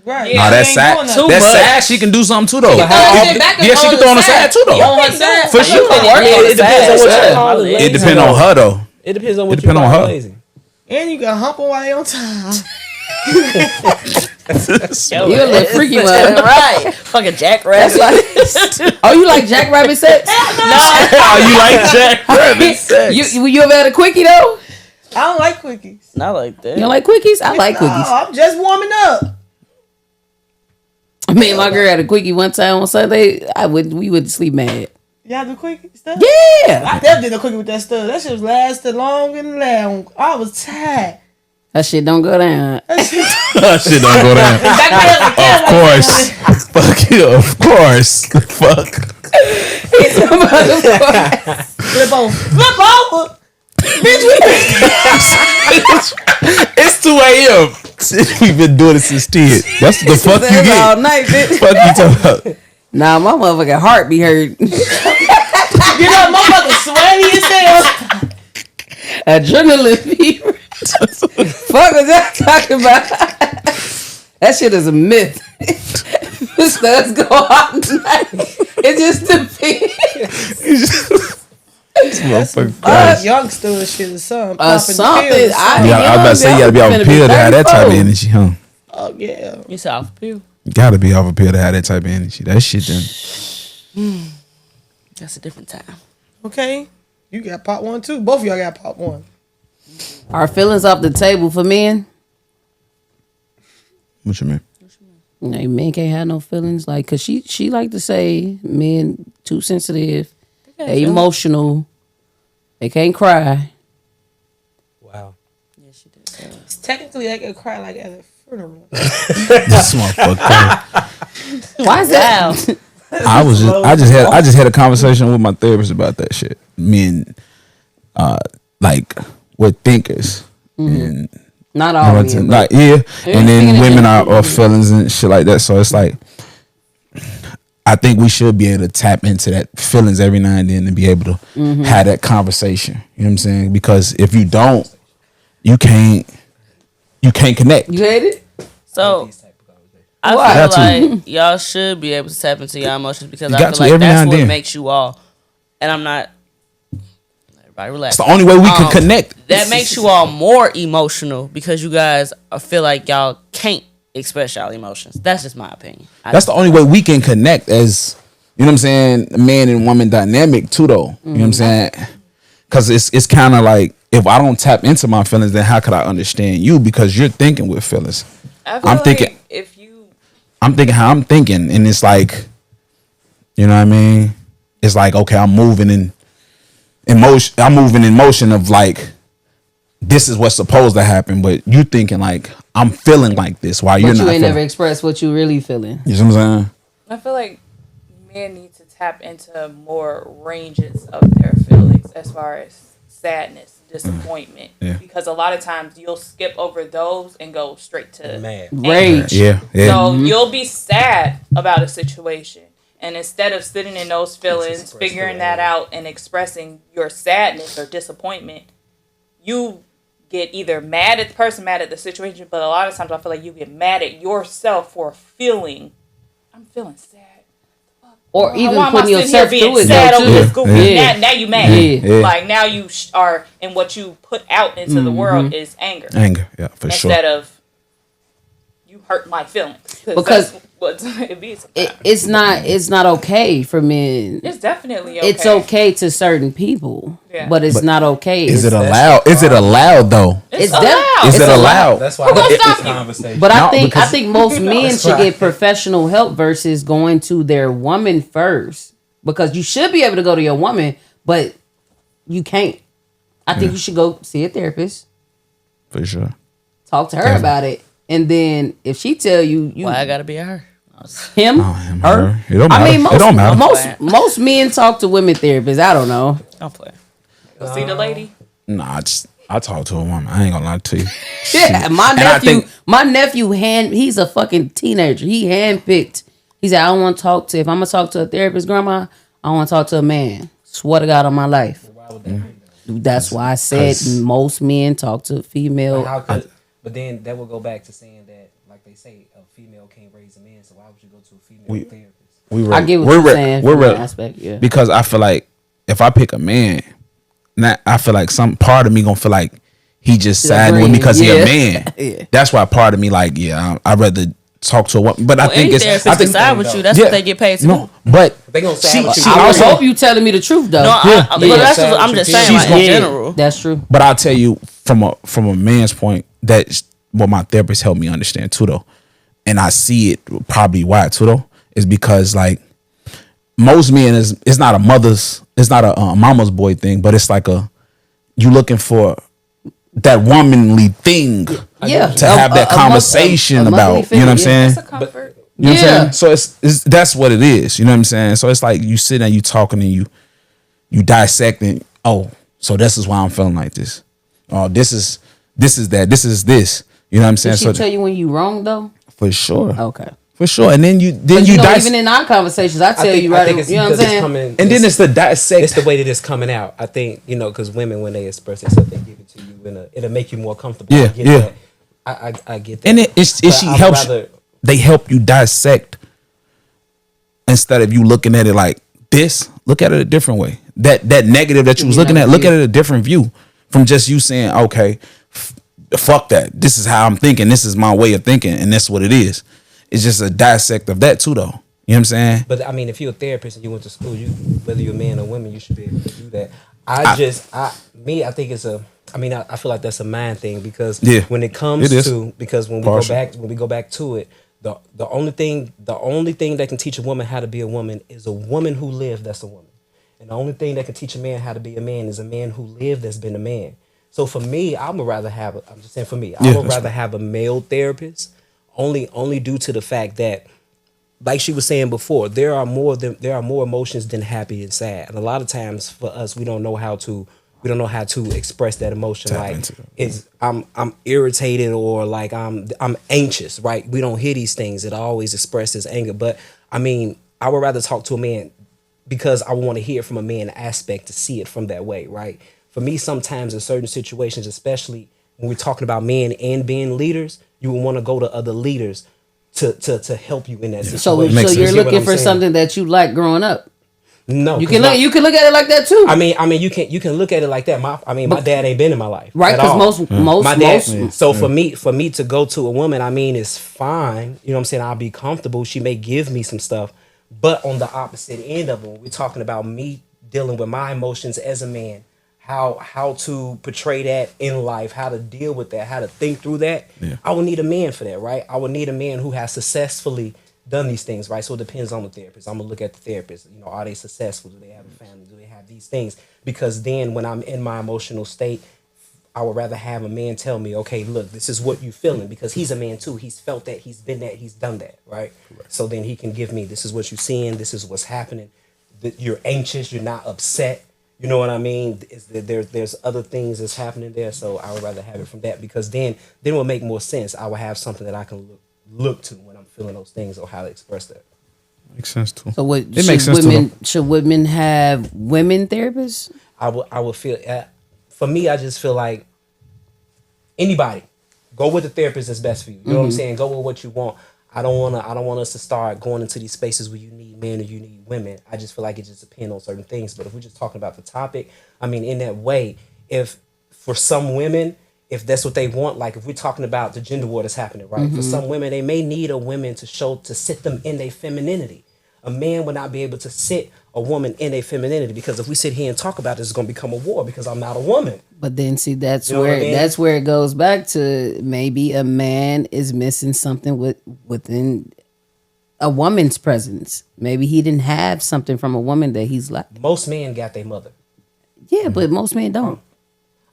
Right. Yeah, Nah, You that's ain't sad. doing nothing. That's much. sad. She can do something too though. throw that shit back and Yeah, she on can the throw on the side. side too though. On her side. For sure. It depends on what you call It lazy. depends on her though. It depends on what It you depend on call her. lazy. And you can hump them while they on time. You a little freaky man. right? Fucking jackrabbit. Oh, you like Jackrabbit sex? Oh, you like Jack Rabbit sex? You ever had a quickie though? I don't like quickies. Not like that. You don't like quickies? I like quickies. No, I'm just warming up. Me and my girl had a quickie one time on Sunday. We would sleep mad. Y'all do quickie stuff? Yeah. I definitely did a quickie with that stuff. That shit was lasted long and long. I was tired. That shit don't go down. That shit That shit don't go down. back there like that. Of course. Fuck you. Of course. Fuck. Flip over. Flip over. It's 2 a.m. We've been doing it since 10. That's the fuck you That's all get. night, bitch. Fuck you talking about. Nah, my motherfucking heart be hurt. You know, motherfucker sweaty as hell. Adrenaline fever. Fuck was that talking about? That shit is a myth. This does go on tonight. It just depends. Youngster shit or something. Something. I was about to say you gotta be off a pill to have that type of energy, huh? Oh, yeah. You said off pill. You gotta be off a pill to have that type of energy. That shit done. That's a different time. Okay. You got pop one, too. Both of y'all got pop one. Are feelings off the table for men? What you mean? Like, men can't have no feelings. Like, cause she like to say men too sensitive, they emotional, they can't cry. Wow. Yeah, she did. Technically, I could cry like at a funeral. This motherfucker. Why is that? I just had a conversation with my therapist about that shit. Men, like, we're thinkers, and Not all men. but- like and then thinking women it- are feelings and shit like that. So it's like, I think we should be able to tap into that feelings every now and then and be able to have that conversation. You know what I'm saying? Because if you don't, you can't connect. You hate it? So Why? I Got to. feel like y'all should be able to tap into your emotions because You I got feel to like every now that's and what then. makes you all. And I'm not. Everybody relax. It's the only way we can connect. That makes you all more emotional because you guys feel like y'all can't express y'all emotions. That's just my opinion. That's the only way we can connect as, you know what I'm saying, man and woman dynamic too though. You know what I'm saying? Cause it's kind of like, if I don't tap into my feelings, then how could I understand you? Because you're thinking with feelings. I feel I'm like thinking- if you I'm thinking how I'm thinking, and it's like, you know what I mean? it's like, okay, I'm moving in motion. I'm moving in motion of like, this is what's supposed to happen, but you thinking like I'm feeling like this while you're But not you ain't feeling. never expressed what you really feeling. You know what I'm saying? I feel like men need to tap into more ranges of their feelings as far as sadness, disappointment. Yeah. Because a lot of times you'll skip over those and go straight to Man. Rage. Yeah. So you'll be sad about a situation. And instead of sitting in those feelings, express figuring the that anger. out and expressing your sadness or disappointment, you get either mad at the person, mad at the situation, but a lot of times I feel like you get mad at yourself for feeling, I'm feeling sad. Or even Why am I putting sitting here yourself being through it. sad though, over too. this goofy? Yeah. Now you mad. Yeah. Like now you are, and what you put out into the world is anger. Anger. Yeah, for sure. Instead of, you hurt my feelings. Because that's what it be sometimes. It's not okay for men. It's definitely okay. It's okay to certain people, Yeah. but it's not okay. Is it It's- allowed? Is it allowed though? It's def- allowed. Is It's it allowed? That's why Who gonna I this stop you? conversation. But No, I because- think most men That's should right. get professional help versus going to their woman first, because you should be able to go to your woman, but you can't. I think you should go see a therapist, For sure. talk to her Definitely. about it, and then if she tell you Why I gotta be a her? him, him, her, her. It don't I mean matter. It don't matter. most men talk to women therapists. I don't know. Don't play. Go see the lady. Nah, I talk to a woman. I ain't gonna lie to you. Yeah, my And I nephew, think- he's a fucking teenager. He handpicked. He said, I don't want to talk to, if I'm gonna talk to a therapist, grandma, I want to talk to a man. Swear to God on my life. That's why I said 'Cause- most men talk to female. But how could? But then that will go back to saying that, like they say, a female can't raise a man. So why would you go to a female therapist? I get what you're saying from that aspect, yeah. Because I feel like if I pick a man, I feel like some part of me gonna feel like he just siding with me because he a Yeah. man. Yeah. That's why part of me like, yeah, I'd rather talk to a woman. But I think Any it's therapist I think decide with you. That's Yeah. what they get paid to no, do. but They gonna side with you. she I would also hope you telling me the truth though. No, Yeah. but Yeah. that's just, I'm just saying, She's like, gonna- in general. That's true. But I'll tell you from a man's point, that's what my therapist helped me understand too though. And I see it probably why too though, is because like most men it's not a mama's boy thing, but it's like you looking for that womanly thing Yeah. to have that conversation about. You know what I'm saying? It's a comfort. You know what I'm Yeah. saying? So it's that's what it is. You know what I'm saying? So it's like you sit and you talking and you dissecting. Oh, so this is why I'm feeling like this. Oh, this is that. This is this. You know what I'm saying? Did she So tell you when you wrong though? for sure, Okay. for sure. And then you But you know, dissect, even in our conversations, I tell you right. it's You know what I'm because it's saying? coming. and then it's the dissect. It's the way that it's coming out. I think, because women, when they express themselves, they give it to you it'll make you more comfortable. Yeah, I get yeah. that. I get that. And it's But she I would helps. rather- They help you dissect instead of you looking at it like this. Look at it a different way. That negative that you was looking at, look at it a different view from just you saying, okay, fuck that. This is how I'm thinking. This is my way of thinking, and that's what it is. It's just a dissect of that too, though. You know what I'm saying? But I mean, if you're a therapist and you went to school, whether you're a man or woman, you should be able to do that. I think it's I feel like that's a mind thing because Yeah, when it comes it is. to, because when we go back to it, the only thing that can teach a woman how to be a woman is a woman who lived that's a woman. And the only thing that can teach a man how to be a man is a man who lived that's been a man. So for me, I would rather have have a male therapist only due to the fact that, like she was saying before, there are more emotions than happy and sad. And a lot of times for us, we don't know how to express that emotion. Tap like into it. I'm irritated or like I'm anxious, right? We don't hear these things. It always expresses anger. But I mean, I would rather talk to a man because I want to hear from a man aspect to see it from that way, right? For me, sometimes in certain situations, especially when we're talking about men and being leaders, you would want to go to other leaders to help you in that situation. So Makes sense. you're You get what looking I'm for saying? something that you like growing up. No, You 'cause can look at it like that too. I mean, you can look at it like that. My dad ain't been in my life, Right, at 'cause all. most- my dad. most- So for me to go to a woman, I mean, it's fine. You know what I'm saying? I'll be comfortable. She may give me some stuff, but on the opposite end of it, when we're talking about me dealing with my emotions as a man, how to portray that in life, how to deal with that, how to think through that. Yeah. I would need a man for that, right? I would need a man who has successfully done these things, right? So it depends on the therapist. I'm gonna look at the therapist. You know, are they successful? Do they have a family? Do they have these things? Because then when I'm in my emotional state, I would rather have a man tell me, okay, look, this is what you feeling, because he's a man too. He's felt that, he's been that, he's done that, right? So then he can give me, this is what you're seeing, this is what's happening. That you're anxious, you're not upset. You know what I mean? There's other things that's happening there. So I would rather have it from that, because then it will make more sense. I will have something that I can look to when I'm feeling those things, or how to express that. Makes sense too. So what It makes sense to them. should women have women therapists? I would feel, for me, I just feel like anybody, go with the therapist that's best for you. You know what I'm saying? Go with what you want. I don't want us to start going into these spaces where you need men or you need women. I just feel like it just depends on certain things. But if we're just talking about the topic, I mean, in that way, if for some women, if that's what they want, like if we're talking about the gender war that's happening, right? For some women, they may need a woman to sit them in their femininity. A man would not be able to sit a woman in their femininity, because if we sit here and talk about this, it's going to become a war, because I'm not a woman. But then see, that's You know what where I mean? that's where it goes back to, maybe a man is missing something within a woman's presence. Maybe he didn't have something from a woman that he's like. Most men got their mother. Yeah, but most men don't.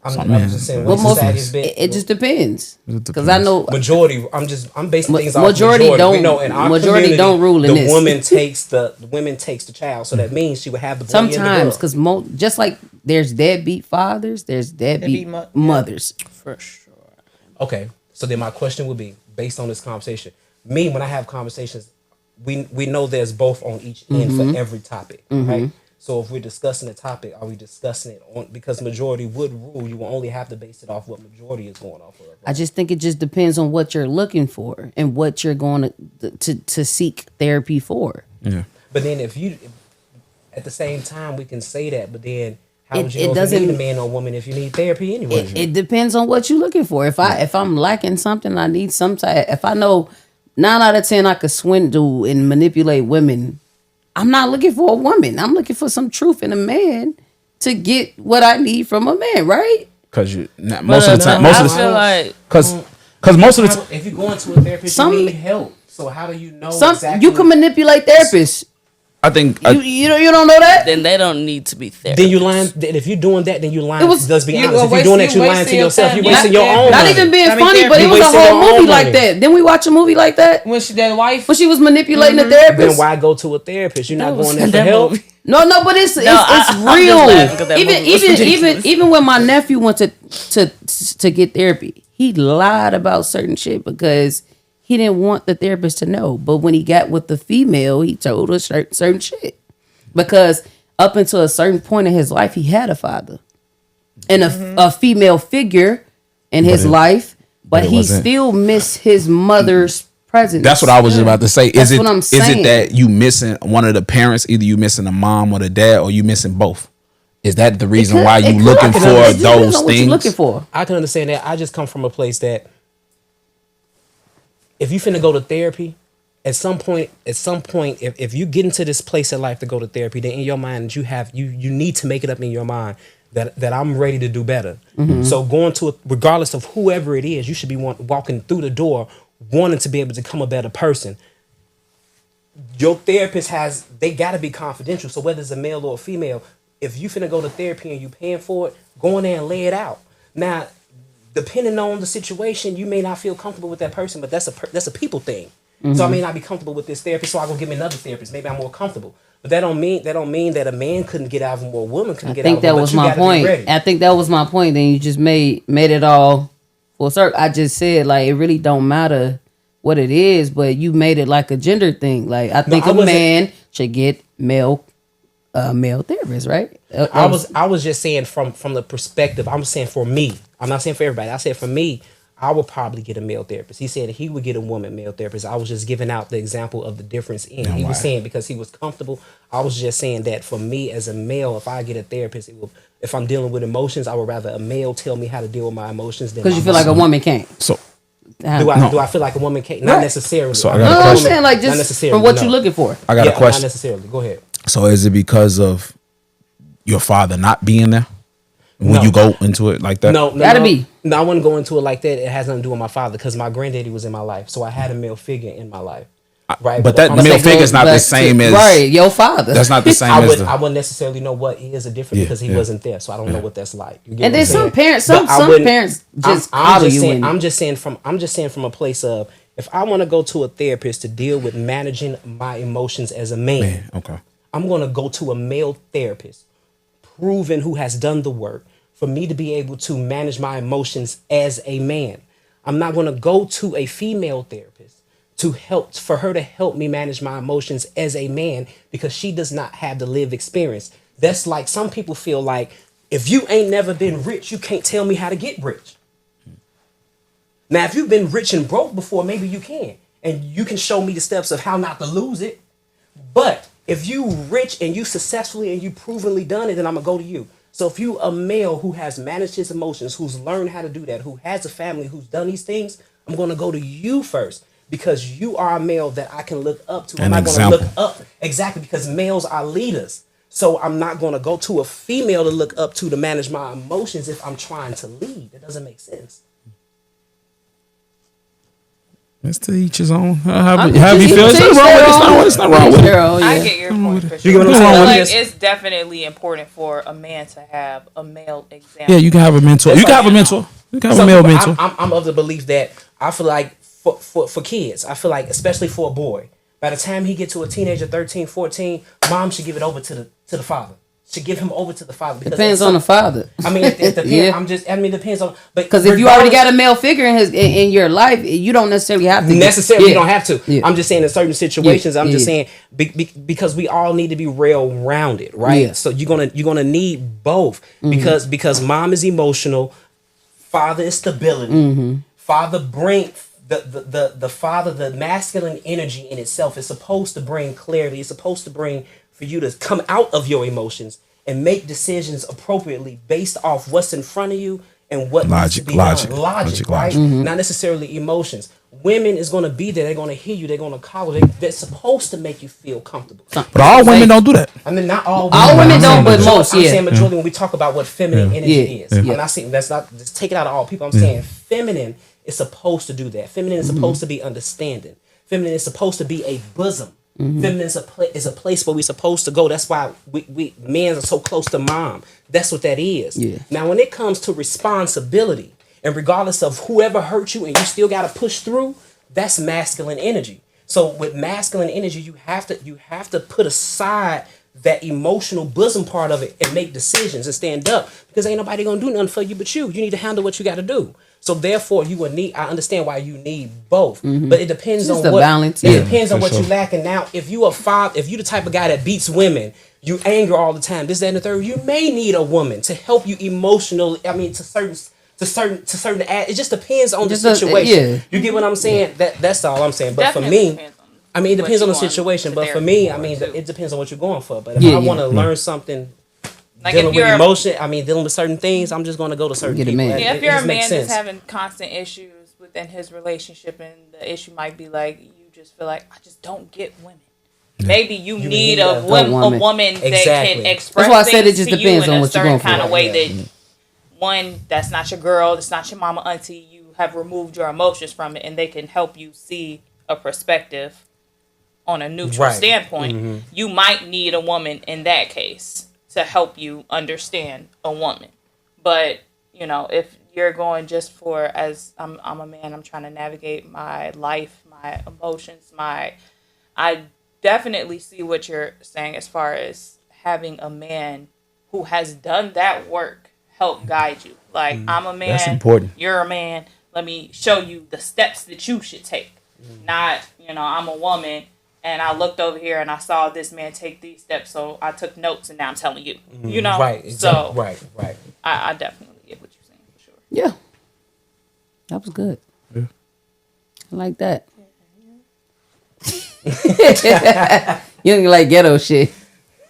I'm men. just saying, Well, what's most the saddest bit? it just depends. It Because I know Majority, I'm basing things off majority majority. don't- We know in our majority community, don't rule in the this. woman takes the child, so that means she would have the boy and the sometimes, girl. because just like there's deadbeat fathers, there's deadbeat Deadbeat mothers. For sure. Okay, so then my question would be, based on this conversation, me, when I have conversations, we know there's both on each end for every topic, right? So if we're discussing a topic, are we discussing it on, because majority would rule, you will only have to base it off what majority is going off of. I just think it just depends on what you're looking for and what you're going to seek therapy for. Yeah. But then if at the same time, we can say that, but then how It- would it you know if you doesn't- need a man or woman if you need therapy anyway? It depends on what you're looking for. If I'm lacking something, I need some type. If I know 9 out of 10 I could swindle and manipulate women, I'm not looking for a woman. I'm looking for some truth in a man to get what I need from a man, right? Because most of the time, I feel like because most of the time, If you go into a therapist, Some- you need help. So how do you know Some exactly? you can manipulate therapists. I think You don't know that? then they don't need to be therapists. Then you lying. Then if you're doing that, then you lying. It was- Let's be you honest. If you're wasting- doing that, you you're lying to wasting your yourself. time. You're wasting Yeah. your own Not money. even being I mean, funny, but therapy it was a wasting your whole own movie like money. that. Didn't we watch a movie like that? When that wife, When she was manipulating the therapist. Then why go to a therapist? You're not going there for that help. movie. No, but it's I'm just real. laughing 'cause that movie was Even ridiculous. when my nephew went to get therapy, he lied about certain shit because he didn't want the therapist to know. But when he got with the female, he told her certain shit because up until a certain point in his life, he had a father and a female figure in his life, but it he wasn't- still missed his mother's presence. that's what I was just about to say. That's Is what I'm it saying. that you missing one of the parents? Either you missing the mom or the dad, or you missing both? Is that the reason why you looking for It depends those on what you things? looking for. I can understand that. I just come from a place that if you finna go to therapy, at some point, if you get into this place in life to go to therapy, then in your mind you need to make it up in your mind that I'm ready to do better. So going to regardless of whoever it is, you should be walking through the door wanting to be able to become a better person. Your therapist they gotta be confidential. So whether it's a male or a female, if you finna go to therapy and you paying for it, go in there and lay it out. Now, depending on the situation, you may not feel comfortable with that person, but that's a people thing. So I may not be comfortable with this therapist, so I go get me another therapist. Maybe I'm more comfortable. But that don't mean that a man couldn't get out of him or a woman couldn't I get out think of him. that but was you my gotta be point. ready. I think that was my point. Then you just made it all full circle. I just said like it really don't matter what it is, but you made it like a gender thing. Like I think I a wasn't- man should get male therapist, right? I was just saying from the perspective. I'm saying for me. I'm not saying for everybody. I said for me, I would probably get a male therapist. He said he would get a woman male therapist. I was just giving out the example of the difference in. He was saying because he was comfortable. I was just saying that for me as a male, if I get a therapist, if I'm dealing with emotions, I would rather a male tell me how to deal with my emotions than because you my feel like a woman can't. So Do I feel like a woman can't? Not Right. necessarily. So I I'm got a No, not I'm question. saying like Not just necessarily, from what no. you're looking for. I got a Not question. necessarily. Go ahead. So is it because of your father not being there when No. you go into it like that? No, Gotta be. No, I wouldn't go into it like that. It has nothing to do with my father because my granddaddy was in my life, so I had a male figure in my life. Right, But but that I'm male saying figure is not the Back same to- as right, your father. That's not the same I as wouldn't necessarily know what is a difference Yeah, because he yeah. wasn't there, so I don't know what that's like. You get And what then I'm some saying? parents, But I some wouldn't- parents just I'm coddle just you saying, in it. I'm just saying from a place of if I want to go to a therapist to deal with managing my emotions as a man, okay. I'm going to go to a male therapist, proven who has done the work for me to be able to manage my emotions as a man. I'm not going to go to a female therapist for her to help me manage my emotions as a man because she does not have the lived experience. That's like some people feel like if you ain't never been rich, you can't tell me how to get rich. Now, if you've been rich and broke before, maybe you can. And you can show me the steps of how not to lose it. But if you rich and you successfully and you provenly done it, then I'm going to go to you. So if you a male who has managed his emotions, who's learned how to do that, who has a family, who's done these things, I'm going to go to you first because you are a male that I can look up to. I'm An not going to look example. up. Exactly, because males are leaders. So I'm not going to go to a female to look up to manage my emotions if I'm trying to lead. That doesn't make sense. It's to each his own. How I'm you just- feel? It's teach not wrong with it. their own. It's not wrong with it. Girl, I yeah. get your point for You sure. get what I'm I saying? feel like Just- it's definitely important for a man to have a male example. Yeah, you can have a mentor. You can have a mentor. You can have a male mentor. I'm of the belief that I feel like for kids, I feel like especially for a boy, by the time he get to a teenager, 13, 14, mom should give it over to the father. Should give him over to the father. Because Depends on the father. I mean, it depends. Yeah. It depends on. But Because if you already got a male figure in your life, you don't necessarily have to. necessarily, Yeah. you don't have to. Yeah. I'm just saying in certain situations. I'm just Yeah. saying because we all need to be real rounded, right? Yeah. So you're gonna need both because mom is emotional, father is stability. Father bring the father, the masculine energy in itself is supposed to bring clarity. It's supposed to bring for you to come out of your emotions and make decisions appropriately based off what's in front of you and what needs to be Logic. done. Logic, right? Mm-hmm. Not necessarily emotions. Women is going to be there. They're going to hear you. They're going to call. They're supposed to make you feel comfortable. But all women don't do that. I mean, not all. All women I'm don't, saying but majority- most, I'm yeah. saying majority when we talk about what feminine energy Yeah. is. Yeah. I'm not saying that's not just take it out of all people. I'm saying feminine is supposed to do that. Feminine is supposed to be understanding. Feminine is supposed to be a bosom. Feminine is a place where we're supposed to go. That's why we men are so close to mom. That's what that is. Yeah. Now, when it comes to responsibility, and regardless of whoever hurt you, and you still got to push through, that's masculine energy. So with masculine energy, you have to put aside that emotional bosom part of it and make decisions and stand up because ain't nobody gonna do nothing for you but you. You need to handle what you got to do. So therefore, you will need. I understand why you need both, but it depends Just on the what. balance, It yeah, depends on for what sure. you lacking. Now, if you the type of guy that beats women, you anger all the time, this, that, and the third, you may need a woman to help you emotionally. I mean, to certain. It just depends on the Just situation. yeah. You get what I'm saying? That's all I'm saying. But Definitely for me, depends on I mean, it what depends on you the want situation. to But for therapy me, for, I mean, too. it depends on what you're going for. But if Yeah, I want to yeah. learn something, Like dealing if with you're emotion, I mean, dealing with certain things, I'm just going to go to certain Get a people. man. yeah, It if you're a just makes man that's sense. having constant issues within his relationship, and the issue might be like you just feel like I just don't get women. Maybe you need need a a woman that Exactly. can express That's why I said it things just to depends you on in a what you're certain going for. kind of way Yeah. that one that's not your girl, that's not your mama, auntie. You have removed your emotions from it, and they can help you see a perspective on a neutral Right. standpoint. You might need a woman in that case to help you understand a woman. But you know, if you're going just for as I'm a man, I'm trying to navigate my life, my emotions, I definitely see what you're saying as far as having a man who has done that work help guide you. Like I'm a man, That's important. you're a man. Let me show you the steps that you should take. Not, I'm a woman and I looked over here and I saw this man take these steps, so I took notes and now I'm telling you. Right. So Right. I definitely get what you're saying for sure. Yeah. That was good. Yeah. I like that. You don't like ghetto shit.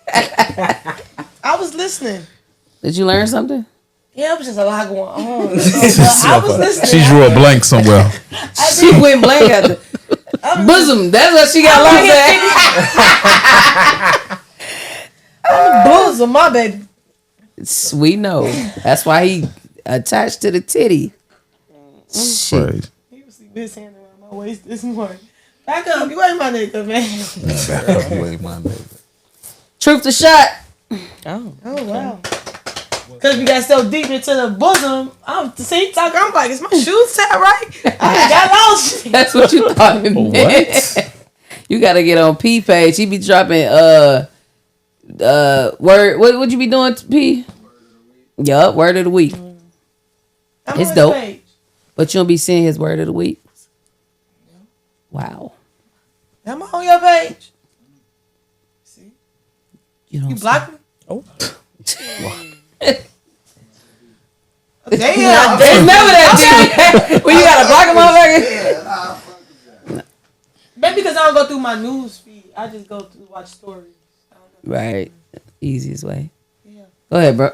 I was listening. Did you learn something? Yeah, it was just a lot going on. I was listening. She drew a blank somewhere. She went blank at the bosom. That's what she got lost at. Bosom, my baby. We know. That's why he attached to the titty. Shit. Right. He was sleeping with his hand around my waist this morning. Back up. You ain't my nigga, man. Wait, my nigga. Truth or shot? Oh. Oh, wow. Because we got so deep into the bosom, I'm like, is my shoes tied right? I got lost. That's what you thought it meant. What? You gotta get on P page. He be dropping word. What you be doing, P? Yup, word of the week. I'm It's on his dope. page. But you don't be seeing his word of the week. Wow. Am I on your page? See? You don't You see- blocked me? Oh. Damn. Remember that shit when you gotta block a motherfucker. Maybe because I don't go through my news feed. I just go to watch stories. I don't know. Right, easiest way. Yeah. Go ahead, bro.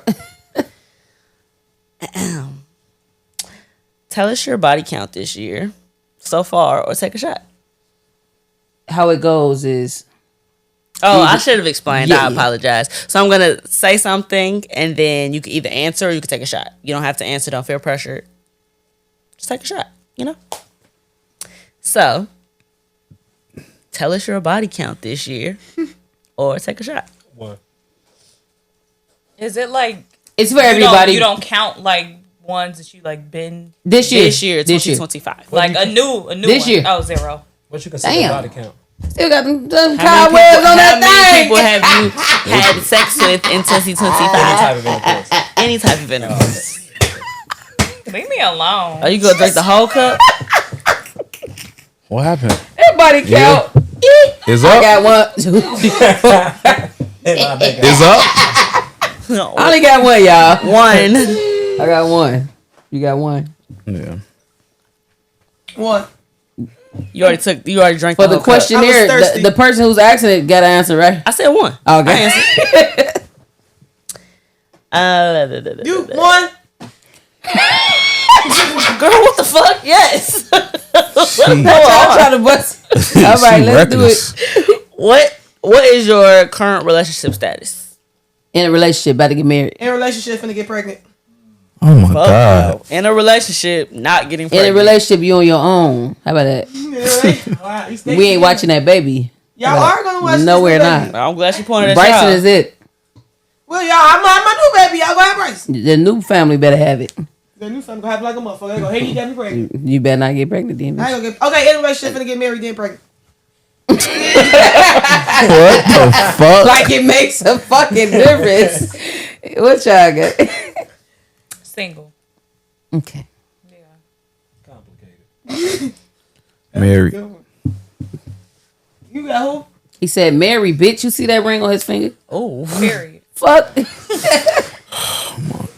Tell us your body count this year so far, or take a shot. How it goes is Oh, I should have explained. Yeah, I yeah. apologize. So I'm gonna say something, and then you can either answer or you can take a shot. You don't have to answer. Don't feel pressured. Just take a shot. You know. So, tell us your body count this year, or take a shot. One. Is it like it's for everybody. You don't count like ones that you like been This year, This year, this year. 2025. like a new This one. year. Oh, 0. What you consider Damn. body count? Still got them How cobwebs on many that people thing. have you had sex with in 2025? Type of intercourse. Any type of intercourse. Leave me alone. Are you gonna drink the whole cup? What happened? Everybody count. Is I up? got one. Is up? No. I only got one, y'all. One. I got one. You got one. Yeah. One. You already drank For the the whole cup. questionnaire, I was thirsty. the person who's asking it got to answer, right? I said one. Okay. You one. Girl, what the fuck? Yes. I'm trying to bust. All right, let's do it. What is your current relationship status? In a relationship, about to get married. In a relationship, finna get pregnant. Oh my Fuck god. no. In a relationship, not getting In pregnant. a relationship, you on your own. How about that? Wow, you stay We ain't together. watching that baby. Y'all are gonna watch No, this we're baby. not. I'm glad she pointed at Bryson y'all. is it. Well, y'all, I'm my new baby. Y'all gonna have Bryson. The new family better have it. The new family gonna have like a motherfucker. They go, hey, you got me pregnant. You better not get pregnant, then. I ain't gonna get. Okay, in a relationship, finna get married, then pregnant. What the fuck? Like it makes a fucking difference. What y'all got? Single. Okay. Yeah. Complicated. Mary. You got who? He said, "Mary, bitch, you see that ring on his finger? Oh, Period. Fuck."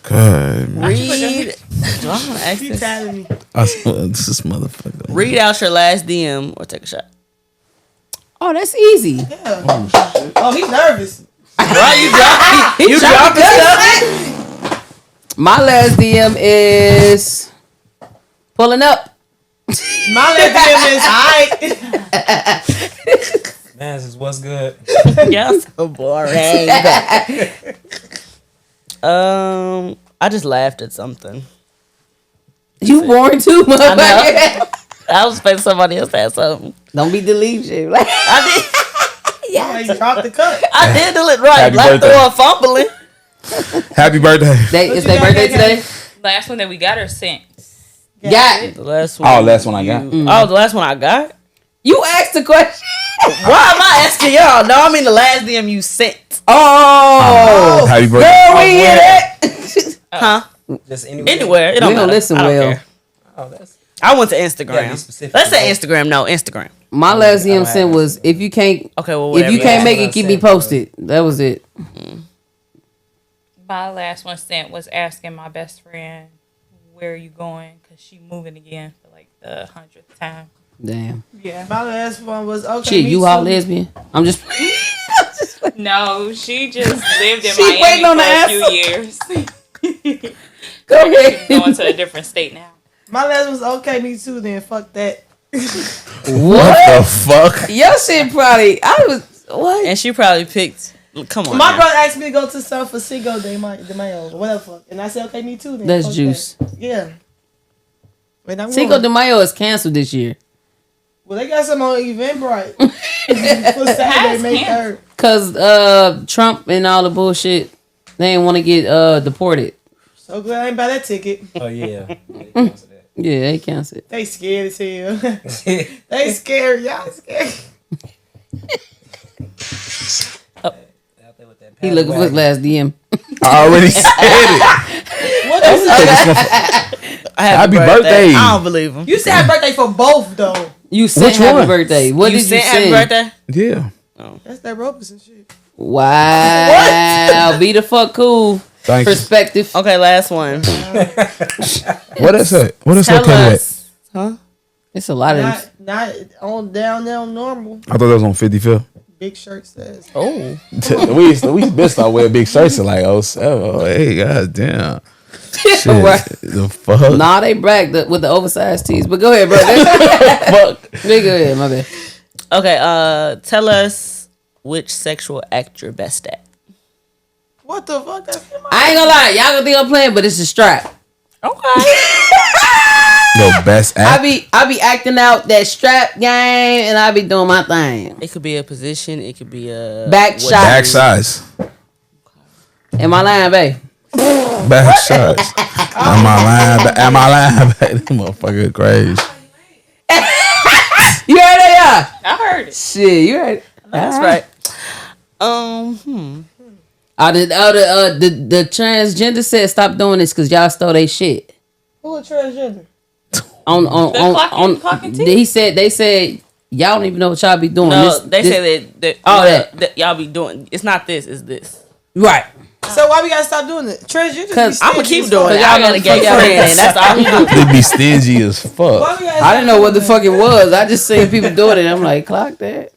God. read. Do I want to ask She this? tired of me. This is motherfucker. Read out your last DM or take a shot. Oh, that's easy. Yeah. Oh, he's nervous. Bro, you dropping stuff. My last DM is pulling up. My last DM is alright. Mans is what's good. Y'all so boring. I just laughed at something. You boring too, motherfucker. I was expecting somebody else to have something. Don't be deleting shit. I Yeah. He dropped the cup. did do it right. Happy Black birthday. Thor fumbling. Happy birthday. It's you their got, birthday Kay? today. Last one that we got her sent. Got The last one. Oh, last one I got. Oh, the last one I got. you asked the question. Why am I asking y'all? No, I mean the last DM you sent. Oh, Happy birthday. girl, we hear that. Huh? Just anywhere. Anywhere. It don't We don't matter. listen I don't well. care. Oh, that's I went to Yeah, be Instagram. specific. Let's say Instagram. No, Instagram. My last I don't DM sent have was if you can't Okay, well, if whatever. you can't Yeah, make that's it, keep what I me said, posted. That was it. My last one sent was asking my best friend, where are you going? Because she moving again for like the 100th time. Damn. Yeah. My last one was okay. Shit, me you all too. lesbian? I'm just. No, she just lived in She Miami waiting on for the a few years. Go ahead. Going to a different state now. My last was okay. Me too. Then fuck that. What the fuck? Your shit probably. I was what? And she probably picked. Come on. My now. brother asked me to go to San Francisco de Mayo, whatever, fuck. And I said, okay, me too. Then That's fuck juice. that. Yeah. Wait, I'm Cinco going. de Mayo is canceled this year. Well, they got some on Eventbrite for Saturday, May 3rd. Cause Trump and all the bullshit, they ain't want to get deported. So glad I ain't buy that ticket. Oh yeah. Yeah, Yeah, they canceled. They scared as hell. They scared. Y'all scared. He looking for his last DM. I already said it. What you say? Happy birthday. I don't believe him. You said happy birthday for both though. You sent Which happy one? birthday. What You did you sent happy send? birthday? Yeah. That's that Roberson shit. Wow. Be the fuck cool. Thank you. Perspective. Okay, last one. What is that? What is Tell that? us. Huh? It's a lot of them. Not on down there on normal. I thought that was on 55th. Big shirt says. Oh. we been start wearing big shirts and like, oh, hey, god damn. Shit, Right. the fuck? Nah, they bragged with the oversized tees. But go ahead, bro. Fuck. They go ahead, my bad. Okay, tell us which sexual act you're best at. What the fuck? That's I ain't gonna lie. Y'all gonna think I'm playing, but it's a strap. Okay. Your best act. I be acting out that strap game, and I be doing my thing. It could be a position. It could be a Back shot. Back size. Am I lying, babe? Back shots. Am I lying? Am I lying? That motherfucker crazy. You heard that, I heard it. yeah? Shit, you heard it. That's right. The transgender said stop doing this because y'all stole their shit. Who a transgender? Clocking teeth? They said y'all don't even know what y'all be doing. No, they say that Oh, that y'all be doing. It's not this. It's this. right. So why we gotta stop doing it? Transgender. 'Cause I'm gonna keep doing it. Y'all I got a know gay the fuck friend. y'all- That's all we do. They be stingy as fuck. I didn't know what the fuck it was. I just seen people doing it. I'm like, clock that.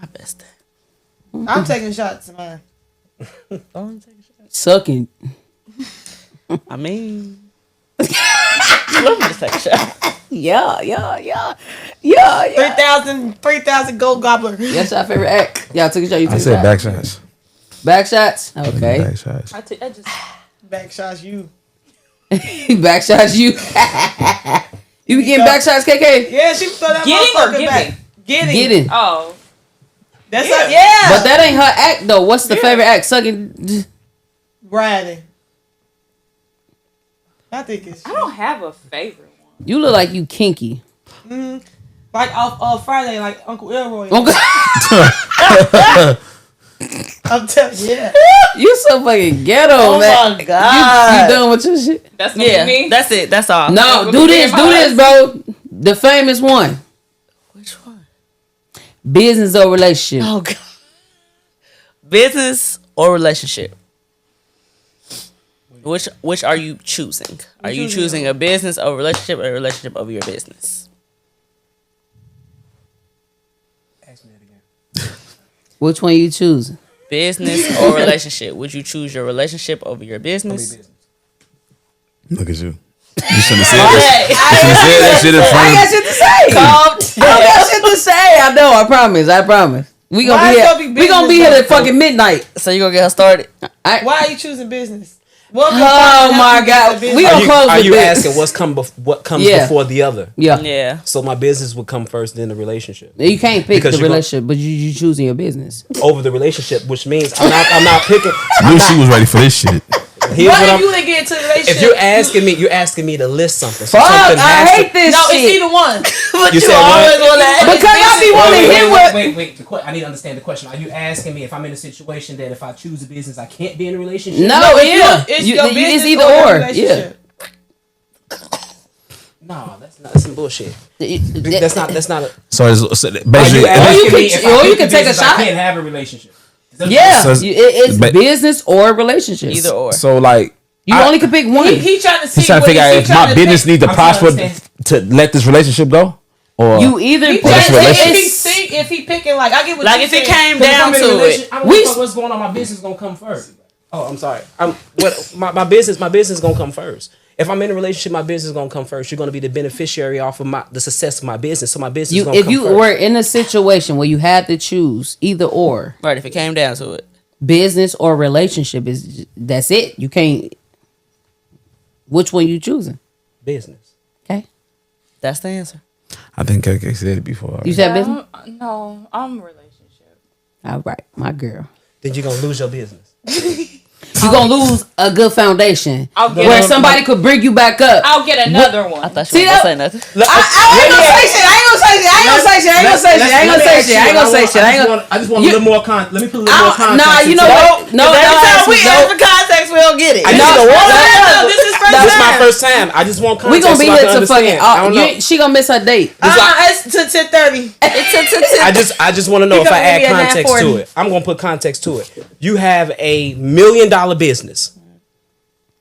My best. I'm taking shots, man. Sucking. I mean, let me just take a shot. Yeah. 3,000 gold gobbler. That's our favorite act. Y'all took a shot. You took I a said shot. back shots. Back shots. Okay. Back shots. I just Back shots, you. Back shots. You. You be getting back shots, KK. Yeah, she throw that Getting or motherfucker back. Getting. Get it. oh That's Yeah. yeah. But that ain't her act though. What's the favorite act? Sucking. Riding. I think it's I don't have a favorite one. You look like you kinky. like off Friday, like Uncle Elroy. Okay. I'm telling you, yeah. You so fucking ghetto, Oh man. my god. You done with your shit? That's what Yeah, you mean. that's it. That's all. No, What do we this, getting do this, bro. The famous one. Which one? Business or relationship. Oh god. Business or relationship? Which are you choosing? Are you choosing a business over relationship or a relationship over your business? Ask me that again. Which one you choosing? Business or relationship? Would you choose your relationship over your business? Look at you. You shouldn't have said that. You should have said that shit in I front got of shit to say. I got shit to say. I know. I promise. We gonna Why be it's here. gonna be We gonna be here business, at though? fucking midnight. So you gonna get her started? Why are you choosing business? Welcome Oh to my Happy God. Business. We Are gonna you, close are with you this. asking what comes Yeah. before the other? Yeah. Yeah. So my business would come first, then the relationship. You can't pick Because the you gon- relationship, but you choosing your business. Over the relationship, which means I'm not picking. I knew she was ready for this shit. Here's What what if I'm. you didn't get into the relationship? If you're asking me to list something. So Fuck, something I has to- hate this No, it's shit. either one. You said what? Because I be wanting to hear what. Wait. I need to understand the question. Are you asking me if I'm in a situation that if I choose a business, I can't be in a relationship? No, yeah. It's You- your it's business either your or. relationship. No, that's some bullshit. That's not a. So, Are basically, you asking can- me if or I you pick can a take a business, shot. I can't have a relationship. Yeah, So it's but- business or relationship. Either or. so like, You only can pick one. He trying to see. he's trying to what figure out he if trying my to business pick. needs to I'm trying to prosper understand. to let this relationship go, or You either He pick trying to see relationship. if he picking like I get what Like you if it saying. came down to it. I don't We- know what's going on. My business is gonna come first. Oh, I'm sorry. My business is gonna come first. If I'm in a relationship, my business is gonna come first. You're gonna be the beneficiary off of the success of my business. So my business is gonna if come you first. were in a situation where you had to choose either or, Right, if it came down to it. business or relationship that's it. You can't. Which one you choosing? business. Okay. That's the answer. I think KK said it before. You said business? No, I'm a relationship. All right, my girl. Then you're gonna lose your business. You're gonna lose a good foundation I'll get where a- somebody could bring you back up. I'll get another one. I thought See you were that? gonna say nothing. I ain't gonna say shit. I ain't gonna say shit. I ain't gonna say shit. I ain't gonna say shit. I ain't gonna say shit. I ain't gonna say shit. I ain't gonna. I just want You- a little more context. Let me put a little more context. Nah, you into know it. what? No, Every time we ask no. for context, we don't get it. I just No, don't want no, that. This is first This is my time. first time. I just want We context. gonna be so I here can to fucking. understand. I don't know. She gonna miss her date. It's to 10:30. I just want to know You if I gonna add give me a context to 940. it. I'm gonna put context to it. You have a $1 million business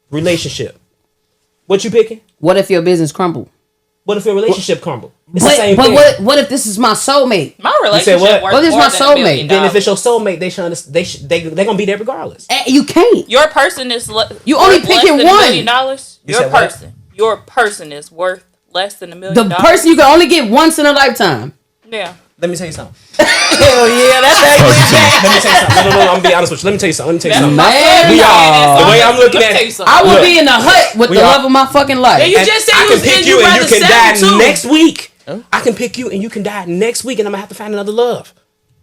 relationship. What you picking? What if your business crumble? What if your relationship crumble? It's the same But thing. what if this is my soulmate? My relationship what? worth Well, this is more my than $1 soulmate. million. Then if it's your soulmate, they gonna be there regardless. You can't. Your person is You only worth less picking than one. $1 million. You Your said what? your person is worth less than $1 million. The person you can only get once in a lifetime. Yeah. Let me tell you something. Hell yeah, that's Let me tell you something. No, I'm gonna be honest with you. Let me tell you something. Man, We no. are. The way I'm looking at it, I will Look. be in the hut with We the are- love of my fucking life. you and just said I you can was pick in, you you and you rather can die settle too. next week. I can pick you and you can die next week, and I'm gonna have to find another love.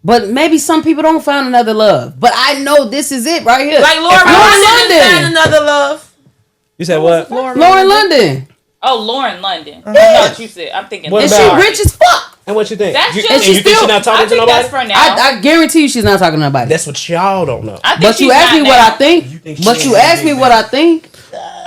But maybe some people don't find another love. But I know this is it right here. Like Lauren If I- London London. found another love. You said what? Lauren London. Oh, Lauren London. Yeah. I thought you said. I'm thinking. What And Lauren. she about- rich as fuck. And what you think? That's You, just- and she you think still- she's not I talking to think nobody? that's for now. I guarantee you she's not talking to nobody. That's what y'all don't know. I think But you she's asked me not what now. I think. think But she you ain't asked me big what I think.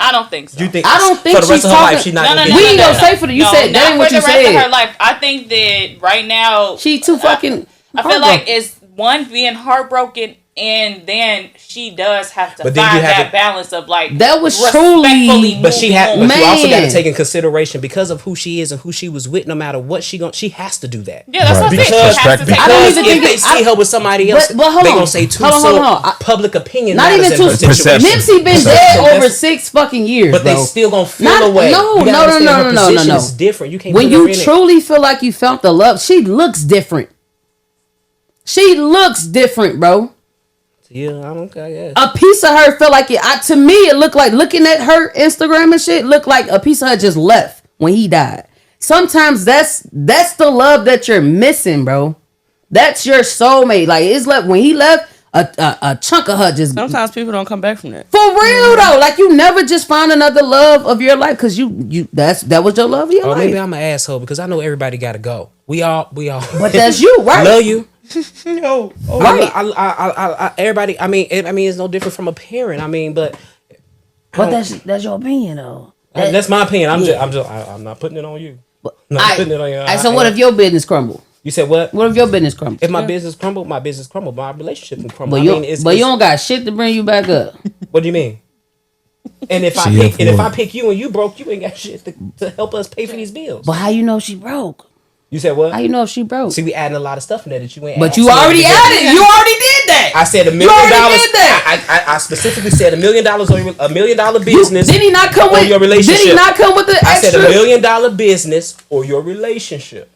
I don't think so. You think? I don't think for the rest she's of her talking- life, she's not. No, gonna no, be no, We no, ain't no, gonna no. say for the- you No, said- that not ain't what for you the rest said. of her life. I think that right now, She too fucking. I feel like it's one being heartbroken, and then she does have to But then find you have that to- balance of like That was respectfully truly- But she moving had. on. But you also got to Man. take in consideration because of who she is and who she was with. No matter what she has to do that. Yeah, that's Right. what I think. She Because- has to take I don't Because even if think they it- see her with somebody else, but hold they on. gonna say two Hold on. public opinion. Not matters even in too. her situation. Perception. Nipsey been Perception. dead over That's- 6 fucking years, But they bro. still gonna feel Not- away. no, You gotta no, understand no, her no, no, position no. is different. You can't When put her you in it. truly feel like you felt the love, she looks different. She looks different, bro. Yeah, I don't care. A piece of her felt like it. To me, it looked like looking at her Instagram and shit. Looked like a piece of her just left when he died. Sometimes that's the love that you're missing, bro. That's your soulmate. Like it's left when he left. A chunk of her just Sometimes people don't come back from that. for real though. Like you never just find another love of your life because you that was your love of your Or life. maybe I'm an asshole because I know everybody got to go. We all. But that's you, right? Love you. No. Right. Everybody. I mean, it's no different from a parent. I mean, but But that's your opinion though. that's my opinion. I'm not putting it on you. Not putting it on you. So what if your business crumble? You said what? What if your business crumble? If my business crumbled, my business crumbled. My relationship can crumble. But you don't got shit to bring you back up. What do you mean? And if I pick you and you broke, you ain't got shit to help us pay for these bills. But how you know she broke? You said what? How you know if she broke? See, we adding a lot of stuff in there that you ain't. But asked you me already at the beginning. added. You already did that. I said $1 million. already did that. I specifically said $1 million on $1 million business. Did he not come or with your relationship? Did he not come with the I extra? said $1 million business or your relationship.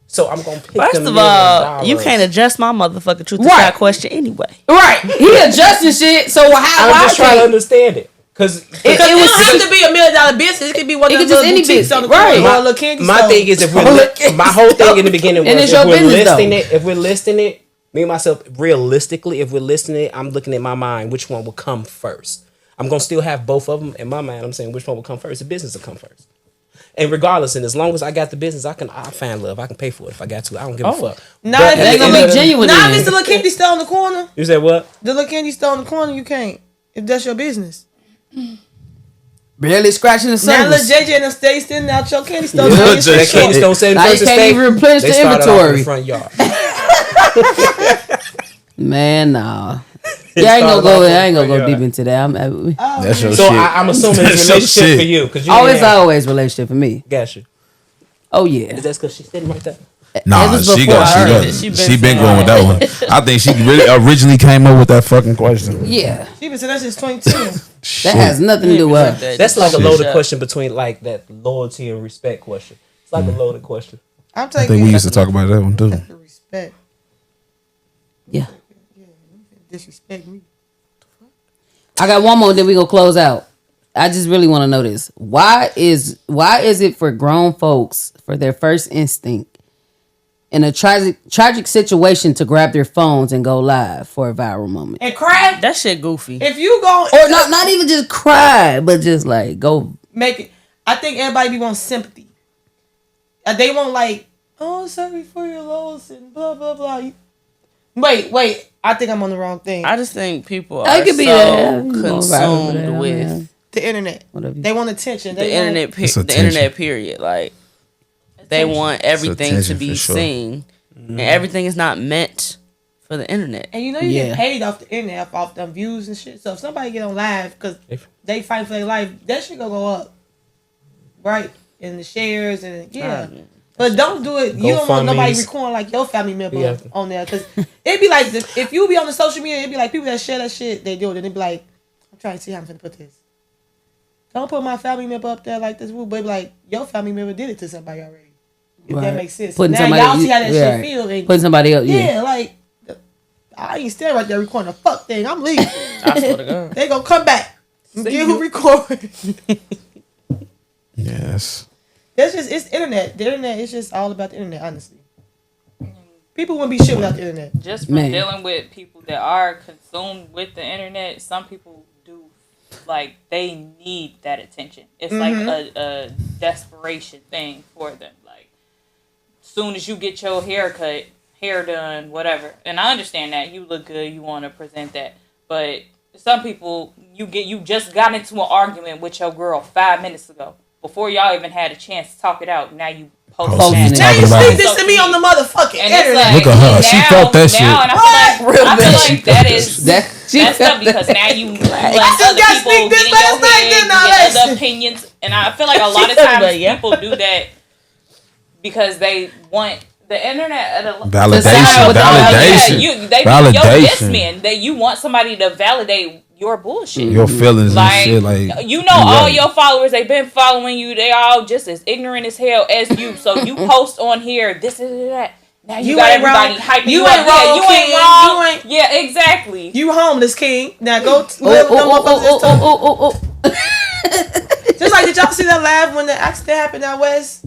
So I'm gonna pick First the of $1 all, million. you can't adjust my motherfucking truth to Right. shot question anyway. Right. He adjusting shit. So how? I'm just trying to understand it because It It was don't have to be $1 million business. It could be one It of could those just little any boutiques business. on the Right. corner or a little candy my store. thing is if my whole thing in the beginning was And it's if your we're business, listing though. it, if we're listing it, me and myself realistically, if we're listing it, I'm looking at my mind which one will come first. I'm gonna still have both of them in my mind. I'm saying which one will come first. The business will come first. And regardless, and as long as I got the business, I'll find love. I can pay for it if I got to. I don't give a fuck. Nah, But if at They the gonna end look of the- genuine. Nah, then. if it's the little candy store on the corner. You said what? The little candy store on the corner, you can't. If that's your business. Barely scratching the Now little surface. JJ and stay standing out your candy store. Yeah, Candy JJ. store. That candy store said Now you first can't estate. even replenish They the started off in inventory. the front yard. Man, nah. Yeah, I ain't gonna go. I ain't gonna go deep into that. That's your So shit. I'm assuming it's That's a your relationship shit. for you because you Always relationship for me. Got you. Oh yeah. Is that because she's sitting right there? Nah, It was she before got her. she been going with that one. I think she really originally came up with that fucking question. Yeah. She been saying that's just 22. That has nothing to do with her. That's like a Shit. loaded question between like that loyalty and respect question. It's like a loaded question. I'm I taking think we used to talk about that one too. the respect. Yeah. Disrespect me. I got one more, then we gonna close out. I just really want to know this. Why is it for grown folks for their first instinct in a tragic situation to grab their phones and go live for a viral moment? And cry. That shit goofy. If you go Or not even just cry, but just like go make it. I think everybody be want sympathy. They want like, oh, sorry for your loss and blah blah blah. Wait. I think I'm on the wrong thing. I just think people I are could be so there. consumed with The internet. Whatever. They want attention. the They want, internet. It's The attention. internet. Period. Like they want everything to attention be for sure. seen, and everything is not meant for the internet. And you know you Yeah. get paid off the internet, off them views and shit. So if somebody get on live because they fight for their life, that shit gonna go up, right? And the shares and yeah. But don't do it. You don't want nobody GoFundMes. recording like your family member Yeah. on there because it'd be like if you be on the social media, it'd be like people that share that shit. They do it and it'd be like, I'm trying to see how I'm gonna put this. Don't put my family member up there like this, but it'd be like your family member did it to somebody already. If that Right. makes sense. Putting Now somebody- y'all see how that yeah. shit feel. And putting somebody else. yeah, like I ain't standing right there recording a fuck thing. I'm leaving. I swear to God. They gonna come back and get who recorded. Yes. It's internet. The internet is just all about the internet, honestly. People wouldn't be shit without the internet. Just from Man. dealing with people that are consumed with the internet, some people do like they need that attention. It's like a desperation thing for them. Like soon as you get your haircut, hair done, whatever. And I understand that you look good, you want to present that, but some people you just got into an argument with your girl 5 minutes ago before y'all even had a chance to talk it out. Now you post Oh, that. you Now you talking about speak this to me on the motherfucking And it's internet. like, Look at her. and She felt that shit. now, and I feel like that is She messed felt up because now you let just other got people speak get this in your last night, head, didn't you I, get Leslie? other opinions, and I feel like a lot of felt times like, yeah. people do that because they want the internet. Validation. with Validation. Your Validation. yes man, that you want somebody to validate your bullshit. Your feelings Like, and shit. Like you know, all right. your followers, they've been following you. They all just as ignorant as hell as you. So you post on here, this is that. Now you got ain't everybody wrong. hyping You you ain't up. wrong, Yeah, you King. ain't wrong. You ain't- Yeah, exactly. You homeless, King. Now go live Oh, with them motherfuckers that's oh. Just like, did y'all see that live when the accident happened out west?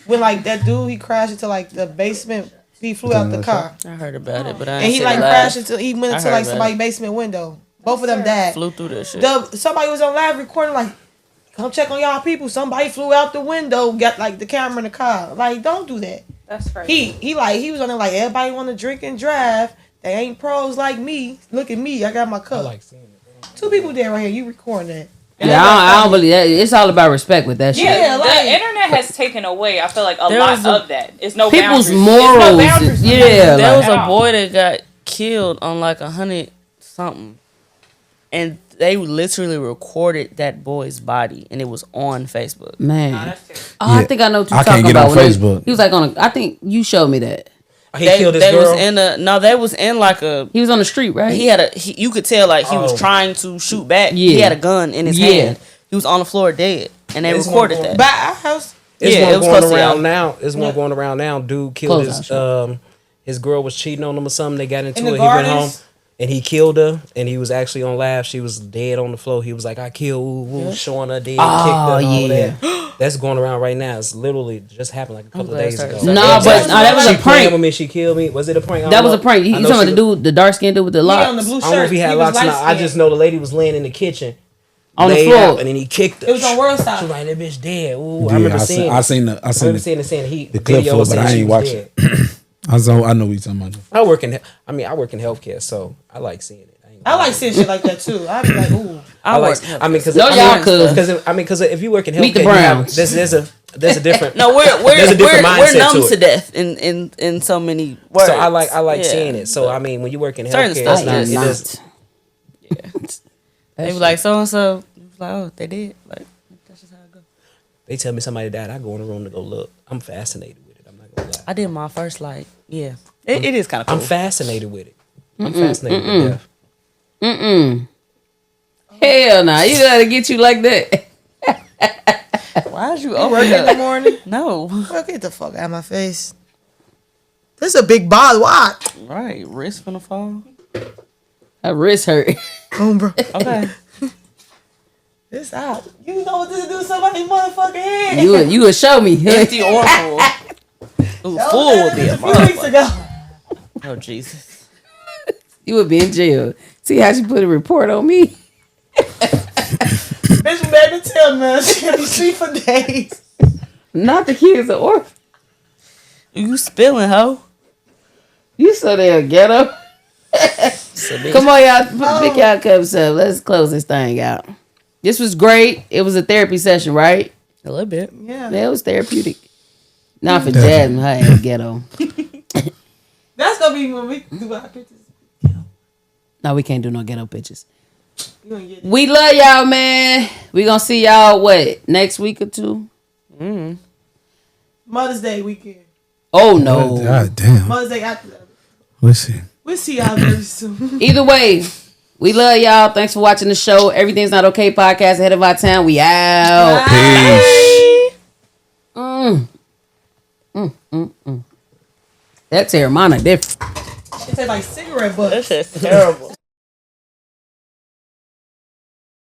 When like that dude, he crashed into like the basement. He flew out the car. I heard about it, but I And ain't he seen like it live. crashed into, he went I into heard like about somebody's it. basement window. Both of them died. Flew through that shit. Somebody was on live recording like, come check on y'all people. Somebody flew out the window, got like the camera in the car. Like, don't do that. That's crazy. He was on there like, everybody want to drink and drive. They ain't pros like me. Look at me. I got my I cup. like seeing it. Two people there right here. You recording that. Yeah, I don't believe that. It's all about respect with that shit. Yeah, the like- internet has taken away, I feel like, a There lot was a- of that. It's no People's boundaries. There's no morals, boundaries for yeah, nothing There was at a all. boy that got killed on like 100 something, and they literally recorded that boy's body, and it was on Facebook. Man. That's terrible. Oh, I Yeah. think I know what you're I can't talking get about. on when Facebook. He was like on a, I think you showed me that. He They, killed this they girl. was in a no. They was in like a. He was on the street, right? He had a. You could tell like he was Oh. trying to shoot back. He Yeah. had a gun in his Yeah. hand. He was on the floor dead, and they This recorded one that. By our house. It's Yeah, it one was going close to around y'all. now. It's one Yeah. going around now. Dude killed Close his girl was cheating on him or something. They got into In it. the He went home gardens? and he killed her. And he was actually on live. She was dead on the floor. He was like, "I killed Woo Woo," showing her dead, kicked her, and all yeah. that. That's going around right now. It's literally just happened like a couple of glad days I started ago. saying Nah, but that was She a playing prank. with me. She killed me. Was it a prank? I That don't was a know. prank. I You know talking she about the was- dude, the dark skinned dude with the He locks on the blue I don't know if shirt. he had was locks or not. I light-skinned. just know the lady was laying in the kitchen on the laid floor. out, and then he kicked her. It was on World She Side. was like, "That bitch dead." Ooh, I Yeah, remember I seeing. seen I the remember seeing the the clip video for it, but saying I she ain't was watch dead. it. I know what you're talking about. I work in healthcare, so I like seeing it. I like seeing shit like that too. I'd be like, ooh. I like. I mean, because No, y'all could. because if you work in healthcare, Meet the you have- Browns. there's a different. No, we're There's a different we're mindset numb to to, it. death in so many words. So I like Yeah. seeing it. So I mean, when you work in Certain healthcare, stuff it's not. is It not. is, They be like so and so. Like, oh, they did. Like that's just how it goes. they tell me somebody died. I go in the room to go look. I'm fascinated with it. I'm not gonna lie. I did my first like yeah. It is kind of cool. I'm fascinated with it. I'm fascinated with death. Hell nah, you gotta get you like that. Why did you Work open in the up? morning. No, Well, get the fuck out of my face. This is a big bottle. Why? right. Wrist finna fall. Her wrist hurt. Bro. Okay. This out. You know what this do to somebody's motherfucking head. You would show me. Empty or full. Ooh, full would be a A few weeks motherfucker. ago. Oh Jesus. You would be in jail. See how she put a report on me? Bitch made me tell me she can be sleep for days. Not the kids are orphans. You spilling, hoe? You so damn ghetto. Come on, y'all. Pick y'all cups up. Let's close this thing out. This was great. It was a therapy session, right? A little bit. Yeah. Yeah, it was therapeutic. Not for Jasmine. Her ass ghetto. That's gonna be when we do our pictures. No, we can't do no ghetto pictures. You gonna get it. We love y'all, man. We gonna see y'all, what, next week or two? Mother's Day weekend. Oh, no. God damn. Mother's Day after that. Let's see. We'll see y'all very soon. Either way, we love y'all. Thanks for watching the show. Everything's Not Okay podcast ahead of our time. We out. Peace. That Terramana different. It tastes like cigarette butts. This is terrible.